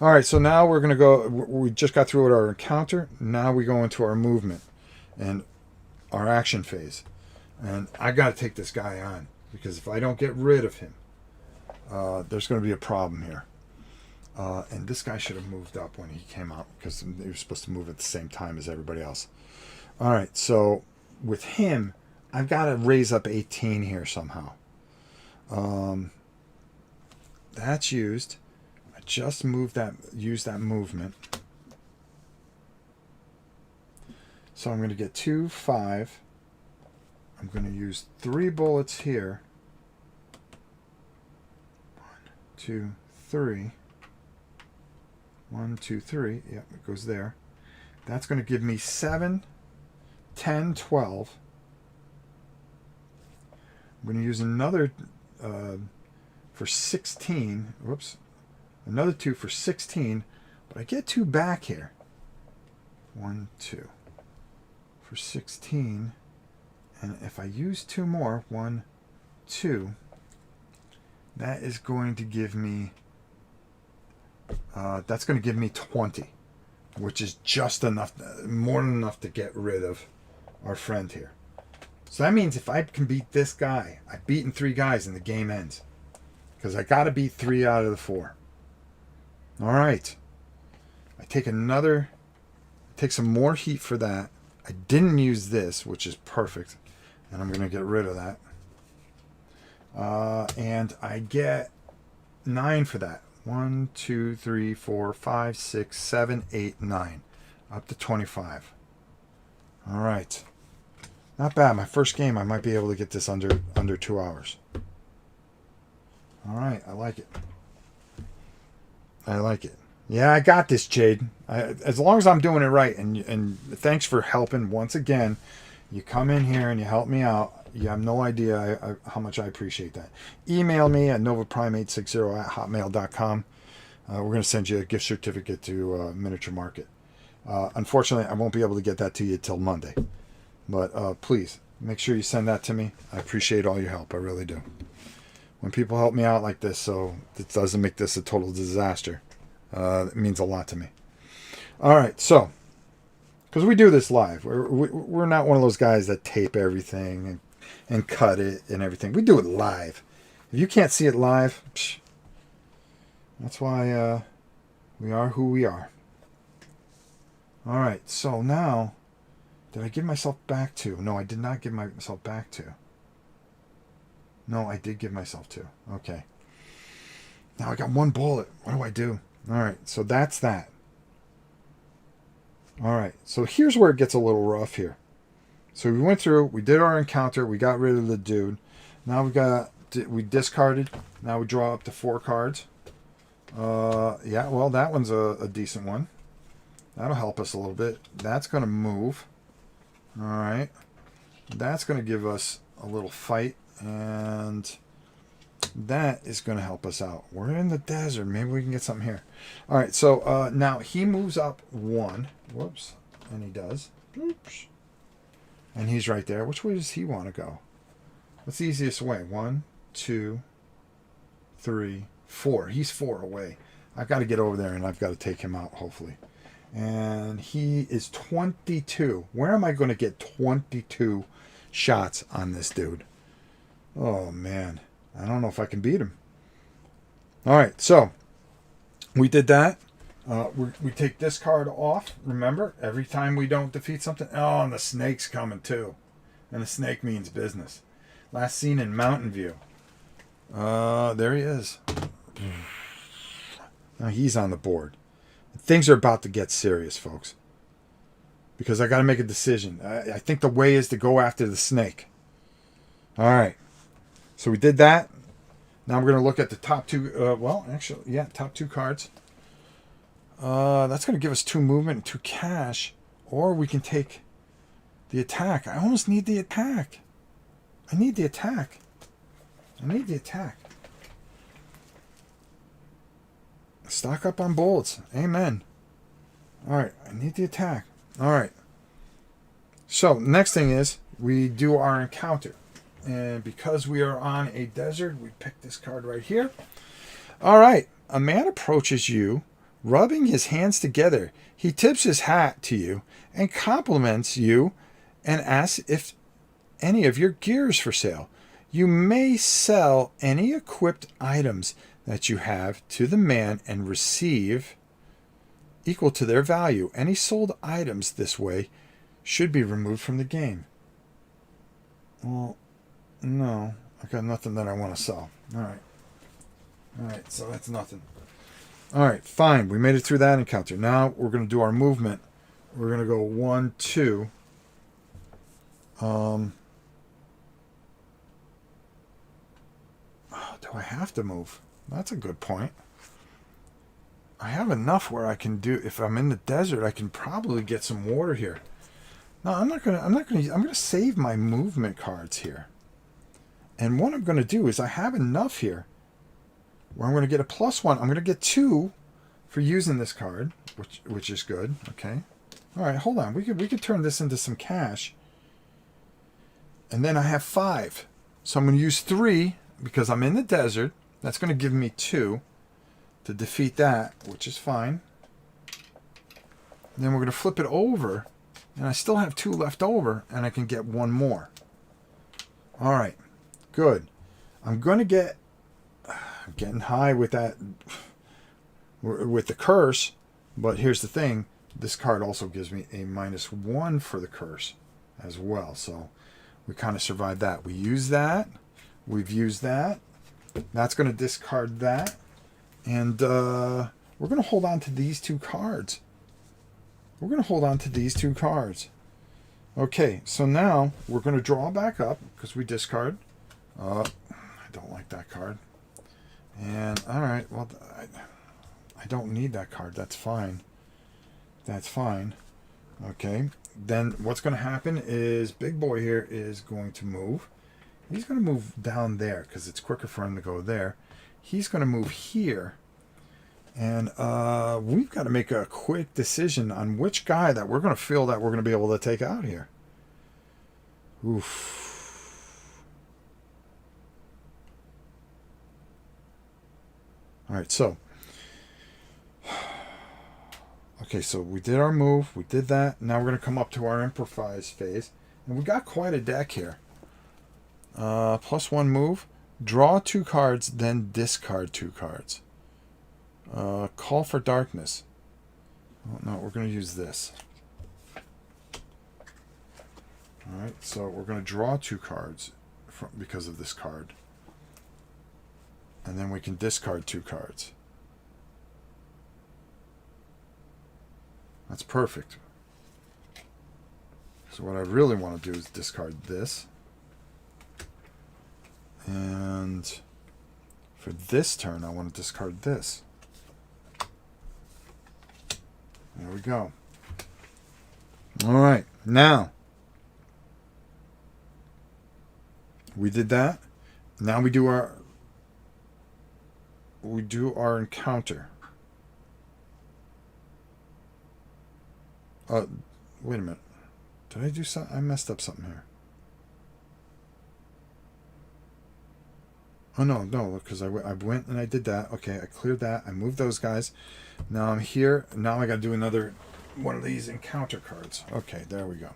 All right, so now we're going to go. We just got through with our encounter. Now we go into our movement and our action phase. And I got to take this guy on because if I don't get rid of him, there's going to be a problem here. And this guy should have moved up when he came out because he was supposed to move at the same time as everybody else. All right, so with him, I've got to raise up 18 here somehow. That's used. I just moved that, used that movement. So I'm going to get 2, 5. I'm going to use 3 bullets here. 1, 2, 3. 1, 2, 3. Yep, it goes there. That's going to give me 7, 10, 12. I'm going to use another for 16. Whoops. Another 2 for 16. But I get 2 back here. 1, 2. For 16. And if I use 2 more, 1, 2, that is going to give me, that's going to give me 20, which is just enough, more than enough to get rid of our friend here. So that means if I can beat this guy, I've beaten 3 guys and the game ends. Because I got to beat 3 out of the 4. All right. I take another, take some more heat for that. I didn't use this, which is perfect. And I'm going to get rid of that. And I get 9 for that. 1, 2, 3, 4, 5, 6, 7, 8, 9. Up to 25. All right. Not bad. My first game, I might be able to get this under 2 hours. All right. I like it. I like it. Yeah, I got this, Jade. As long as I'm doing it right. And thanks for helping once again. You come in here and you help me out. You have no idea how much I appreciate that. Email me at novaprime860@hotmail.com. We're going to send you a gift certificate to Miniature Market. Unfortunately, I won't be able to get that to you till Monday. But please, make sure you send that to me. I appreciate all your help. I really do. When people help me out like this, so it doesn't make this a total disaster, it means a lot to me. All right, so, because we do this live. We're not one of those guys that tape everything and cut it and everything. We do it live. If you can't see it live, that's why we are who we are. All right, so now, did I give myself back 2? No, I did not give myself back 2. No, I did give myself 2. Okay. Now I got 1 bullet. What do I do? All right, so that's that. All right, so here's where it gets a little rough here. So we went through, we did our encounter, we got rid of the dude. Now we discarded. Now we draw up to 4 cards. Yeah, well, that one's a decent one. That'll help us a little bit. That's going to move. All right. That's going to give us a little fight, and that is going to help us out. We're in the desert. Maybe we can get something here. All right, so now he moves up 1. Whoops. And he does. Oops. And he's right there. Which way does he want to go? What's the easiest way? 1, 2, 3, 4. He's 4 away. I've got to get over there, and I've got to take him out, hopefully. And he is 22. Where am I going to get 22 shots on this dude? Oh, man. I don't know if I can beat him. All right, so we did that. We take this card off. Remember, every time we don't defeat something. Oh, and the snake's coming too. And the snake means business. Last seen in Mountain View. There he is. Now he's on the board. Things are about to get serious, folks. Because I got to make a decision. I think the way is to go after the snake. All right. So we did that. Now we're going to look at the top 2. Well, actually, yeah, top 2 cards. That's going to give us 2 movement and 2 cash. Or we can take the attack. I almost need the attack. I need the attack. Stock up on bullets. Amen. All right. I need the attack. All right. So next thing is we do our encounter. And because we are on a desert, we pick this card right here. All right. A man approaches you Rubbing his hands together, he tips his hat to you and compliments you and asks if any of your gear is for sale. You may sell any equipped items that you have to the man and receive equal to their value. Any sold items this way should be removed from the game. Well, no. I got nothing that I want to sell. Alright, so that's nothing. Alright, fine. We made it through that encounter. Now we're going to do our movement. We're going to go 1, 2. Do I have to move? That's a good point. I have enough where I can do, if I'm in the desert, I can probably get some water here. No, I'm going to save my movement cards here. And what I'm going to do is I have enough here where I'm going to get a +1. I'm going to get 2 for using this card, which is good. Okay. All right, hold on. We could turn this into some cash. And then I have 5. So I'm going to use 3 because I'm in the desert. That's going to give me 2 to defeat that, which is fine. And then we're going to flip it over, and I still have 2 left over, and I can get 1 more. All right, good. I'm going to get getting high with that, with the curse, but here's the thing. This card also gives me a -1 for the curse as well, so we kind of survived that. We use that. We've used that. That's going to discard that. And we're going to hold on to these 2 cards. We're going to hold on to these 2 cards. Okay, so now we're going to draw back up because we discard. I don't like that card. And, all right, well, I don't need that card. That's fine. That's fine. Okay, then what's going to happen is Big Boy here is going to move. He's going to move down there because it's quicker for him to go there. He's going to move here. And we've got to make a quick decision on which guy that we're going to feel that we're going to be able to take out here. Oof. All right, so. Okay, so we did our move. We did that. Now we're going to come up to our improvise phase. And we got quite a deck here. +1 move. Draw 2 cards, then discard 2 cards. Call for darkness. Oh, no, we're going to use this. Alright, so we're going to draw 2 cards because of this card. And then we can discard 2 cards. That's perfect. So what I really want to do is discard this. And for this turn, I want to discard this. There we go. All right. Now, we did that. Now we do our encounter. Wait a minute. Did I do something? I messed up something here. Oh, no, because I went and I did that. Okay, I cleared that. I moved those guys. Now I'm here. Now I got to do another one of these encounter cards. Okay, there we go.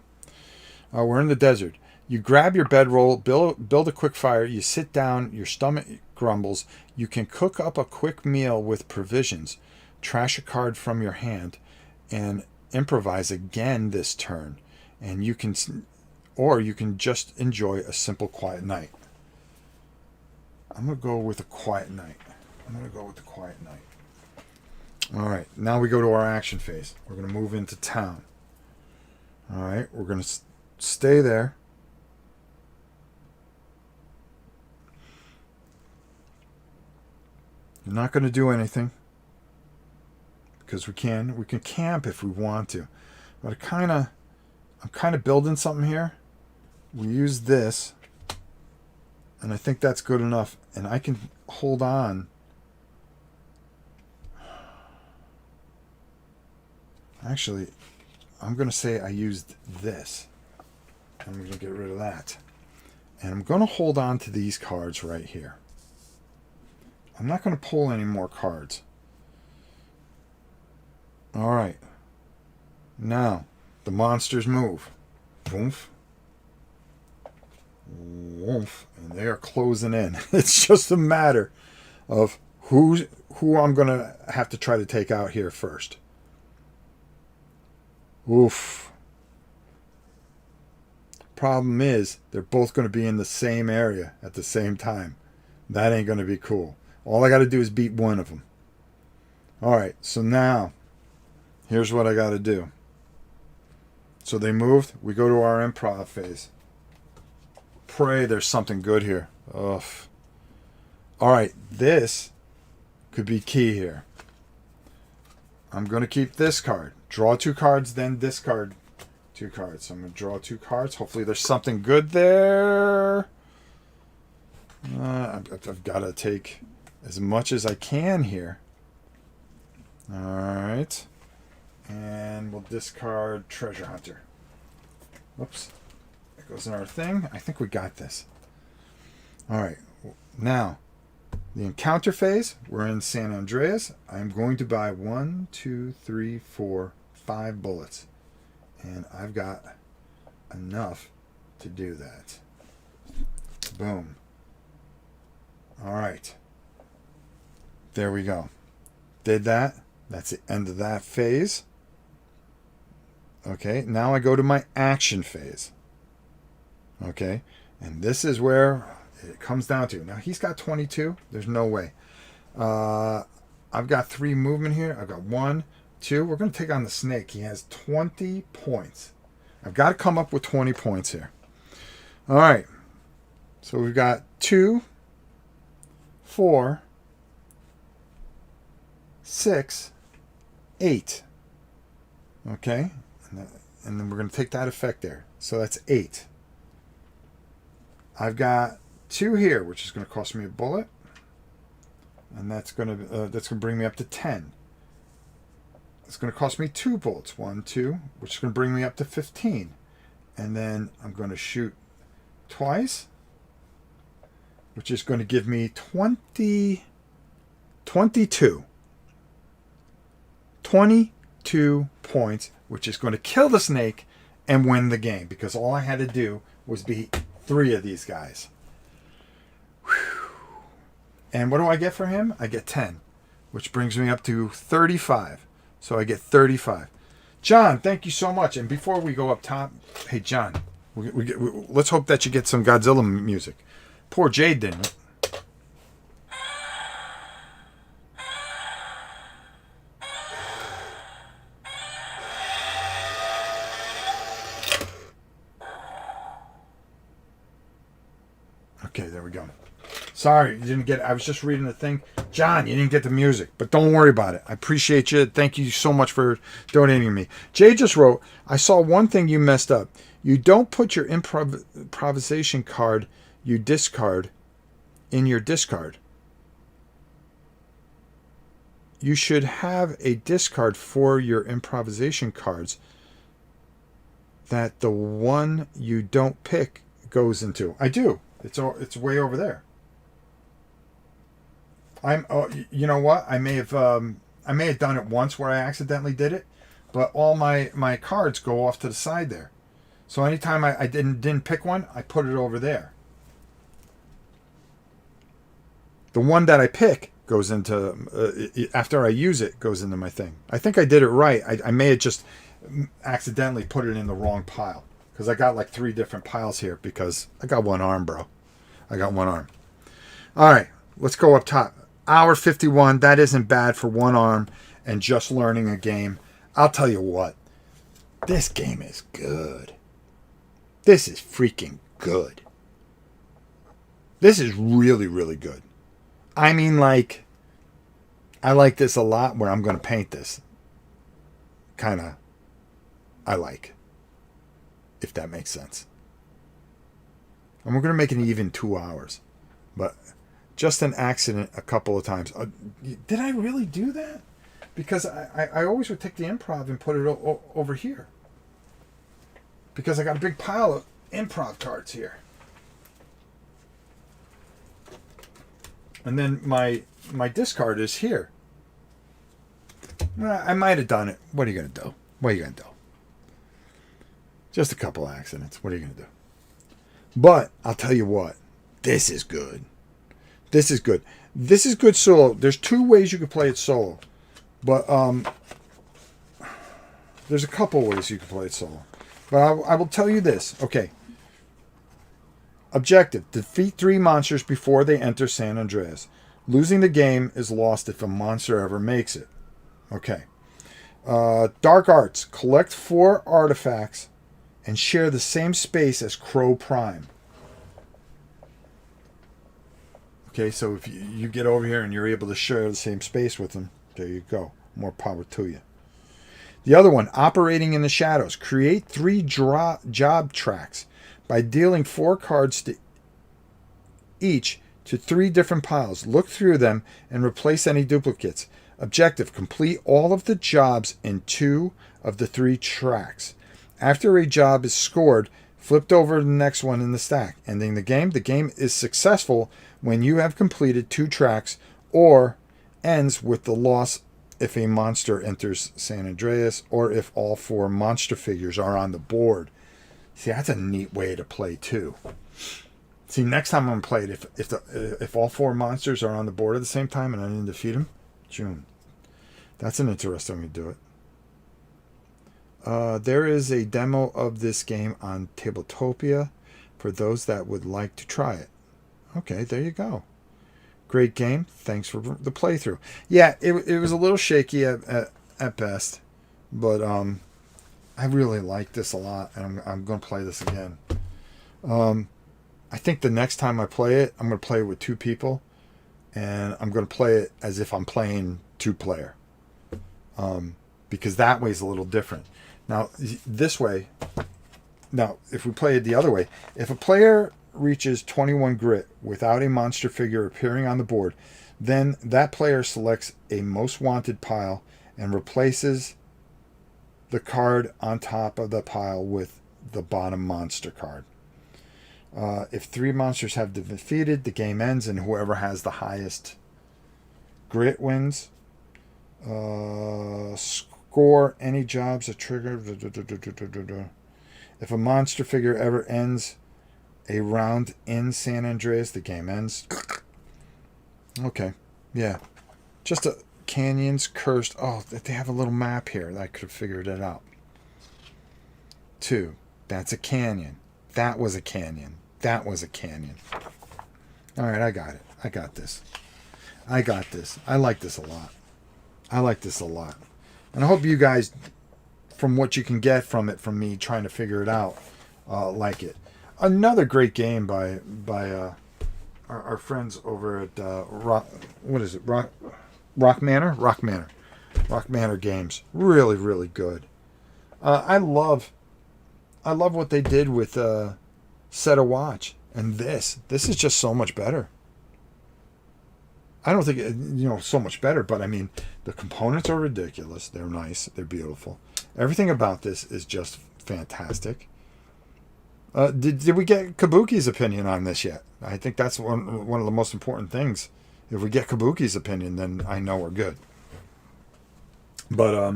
We're in the desert. You grab your bedroll, build a quick fire. You sit down. Your stomach grumbles. You can cook up a quick meal with provisions. Trash a card from your hand and improvise again this turn. And you can just enjoy a simple quiet night. I'm going to go with a quiet night. All right, now we go to our action phase. We're going to move into town. All right, we're going to stay there. You're not going to do anything because we can camp if we want to. But I'm kind of building something here. We use this. And I think that's good enough. And I can hold on. Actually, I'm going to say I used this. I'm going to get rid of that. And I'm going to hold on to these cards right here. I'm not going to pull any more cards. All right. Now, the monsters move. Woof. Woof. And they are closing in. It's just a matter of who I'm going to have to try to take out here first. Oof. Problem is, they're both going to be in the same area at the same time. That ain't going to be cool. All I got to do is beat one of them. All right, so now, here's what I got to do. So they moved. We go to our improv phase. Pray there's something good here. Ugh. All right, this could be key here. I'm going to keep this card. Draw 2 cards, then discard 2 cards. So I'm going to draw 2 cards. Hopefully there's something good there. I've got to take as much as I can here. All right. And we'll discard Treasure Hunter. Whoops. That goes in our thing. I think we got this. All right. Now, the encounter phase. We're in San Andreas. I'm going to buy 1, 2, 3, 4, 5 bullets. And I've got enough to do that. Boom. All right. There we go. Did that. That's the end of that phase. Okay, now I go to my action phase. Okay, and this is where it comes down to. Now he's got 22. There's no way. I've got 3 movement here. I've got 1, 2. We're going to take on the snake. He has 20 points. I've got to come up with 20 points here. All right. So we've got 2, 4, 6, 8. Okay. And then we're going to take that effect there. So that's 8. I've got 2 here, which is going to cost me a bullet. And that's going to bring me up to 10. It's going to cost me 2 bullets. 1, 2, which is going to bring me up to 15. And then I'm going to shoot twice, which is going to give me 22. 22 points, which is going to kill the snake and win the game, because all I had to do was beat 3 of these guys. Whew. And what do I get for him? I get 10, which brings me up to 35. So I get 35. John, thank you so much. And before we go up top, hey, John, let's hope that you get some Godzilla music. Poor Jade didn't. Okay, there we go. Sorry, you didn't get. I was just reading the thing. John, you didn't get the music, but don't worry about it. I appreciate you. Thank you so much for donating me. Jay just wrote, I saw one thing you messed up. You don't put your improvisation card you discard in your discard. You should have a discard for your improvisation cards that the one you don't pick goes into. I do. It's way over there. You know what? I may have done it once where I accidentally did it, but all my cards go off to the side there. So anytime I didn't pick one, I put it over there. The one that I pick goes into after I use it, goes into my thing. I think I did it right. I may have just accidentally put it in the wrong pile, because I got like 3 different piles here because I got 1 arm, bro. I got 1 arm. All right, let's go up top. Hour 51. That isn't bad for 1 arm and just learning a game. I'll tell you what. This game is good. This is freaking good. This is really, really good. I mean, like, I like this a lot where I'm going to paint this. Kind of, I like. If that makes sense. And we're going to make it even 2 hours. But just an accident a couple of times. Did I really do that? Because I always would take the improv and put it over here. Because I got a big pile of improv cards here. And then my discard is here. I might have done it. What are you going to do? What are you going to do? Just a couple accidents. What are you going to do? But I'll tell you what. This is good. This is good. This is good solo. There's two ways you can play it solo. But there's a couple ways you can play it solo. But I will tell you this. Okay. Objective. Defeat 3 monsters before they enter San Andreas. Losing the game is lost if a monster ever makes it. Okay. Dark Arts. Collect 4 artifacts and share the same space as Crow Prime. Okay, so if you get over here and you're able to share the same space with them, there you go. More power to you. The other one, Operating in the Shadows. Create 3 job tracks by dealing 4 cards to each to 3 different piles. Look through them and replace any duplicates. Objective, complete all of the jobs in 2 of the 3 tracks. After a job is scored, flipped over to the next one in the stack. Ending the game. The game is successful when you have completed 2 tracks, or ends with the loss if a monster enters San Andreas, or if all 4 monster figures are on the board. See, that's a neat way to play too. See, next time I'm going to play it, if all 4 monsters are on the board at the same time and I didn't defeat them, June. That's an interesting way to do it. There is a demo of this game on Tabletopia for those that would like to try it. Okay, there you go. Great game. Thanks for the playthrough. Yeah, it was a little shaky at best, but I really like this a lot, and I'm going to play this again. I think the next time I play it, I'm going to play it with 2 people, and I'm going to play it as if I'm playing 2-player, because that way is a little different. Now, this way, if we play it the other way, if a player reaches 21 grit without a monster figure appearing on the board, then that player selects a most wanted pile and replaces the card on top of the pile with the bottom monster card. If 3 monsters have defeated, the game ends and whoever has the highest grit wins. Score any jobs that trigger. If a monster figure ever ends a round in San Andreas, the game ends. Okay, yeah. Just a canyons, cursed. Oh, they have a little map here. I could have figured it out. 2. That's a canyon. That was a canyon. That was a canyon. All right, I got it. I got this. I got this. I like this a lot. I like this a lot. And I hope you guys, from what you can get from it, from me trying to figure it out, like it. Another great game by our friends over at Rock Manor Games. Really, really good. I love what they did with Set a Watch, and this is just so much better. I don't think so much better, but I mean the components are ridiculous. They're nice. They're beautiful. Everything about this is just fantastic. Did we get Kabuki's opinion on this yet? I think that's one of the most important things. If we get Kabuki's opinion, then I know we're good. But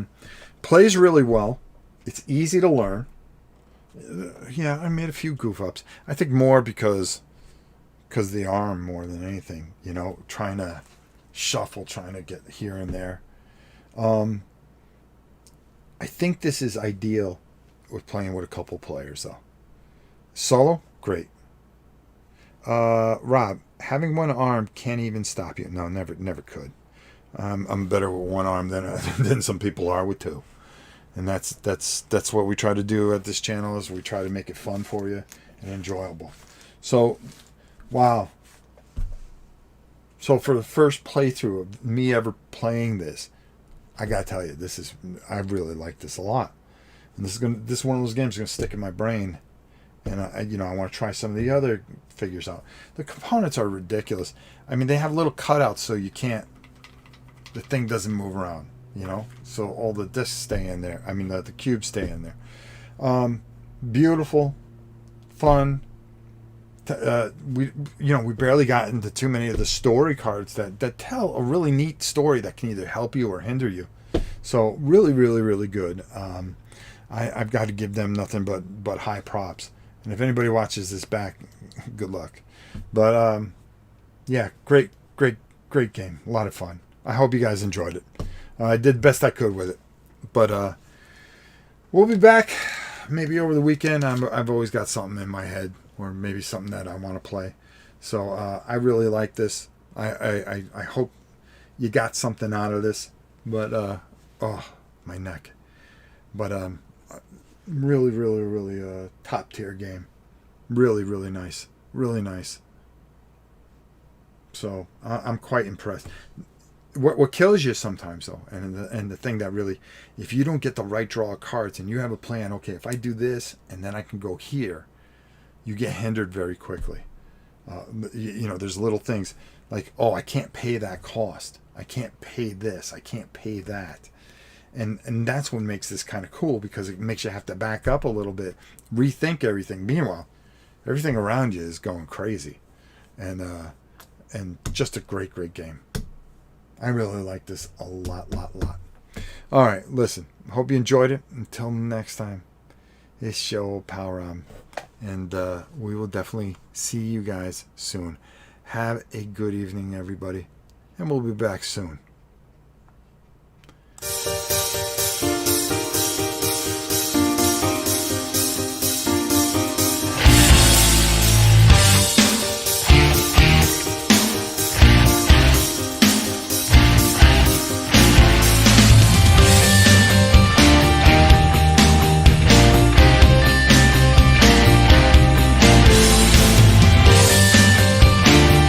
plays really well. It's easy to learn. Yeah, I made a few goof ups. I think more because of the arm more than anything. Trying to shuffle, trying to get here and there. I think this is ideal with playing with a couple players, though. Solo, great. Rob, having one arm can't even stop you. No, never could. I'm better with one arm than some people are with 2, and that's what we try to do at this channel. Is we try to make it fun for you and enjoyable. So, wow. So for the first playthrough of me ever playing this, I gotta tell you, I really like this a lot, and this is one of those games that's gonna stick in my brain. And I want to try some of the other figures out. The components are ridiculous. I mean, they have little cutouts so the thing doesn't move around. So all the discs stay in there. I mean, the cubes stay in there. Beautiful, fun. We barely got into too many of the story cards that tell a really neat story that can either help you or hinder you. So really, really, really good. I've got to give them nothing but high props. And if anybody watches this back, good luck. But yeah, great, great, great game. A lot of fun. I hope you guys enjoyed it. I did the best I could with it. But we'll be back maybe over the weekend. I've always got something in my head, or maybe something that I want to play. So I really like this. I hope you got something out of this. But oh, my neck. But really, really, really top tier game. Really, really nice. Really nice. So I'm quite impressed. What kills you sometimes though, and the thing that really, if you don't get the right draw of cards and you have a plan, okay, if I do this and then I can go here, you get hindered very quickly. You know, there's little things like, oh, I can't pay that cost. I can't pay this. I can't pay that. And that's what makes this kind of cool, because it makes you have to back up a little bit, rethink everything. Meanwhile, everything around you is going crazy. And just a great, great game. I really like this a lot. All right, listen. Hope you enjoyed it. Until next time, it's your old Power On. And we will definitely see you guys soon. Have a good evening, everybody. And we'll be back soon.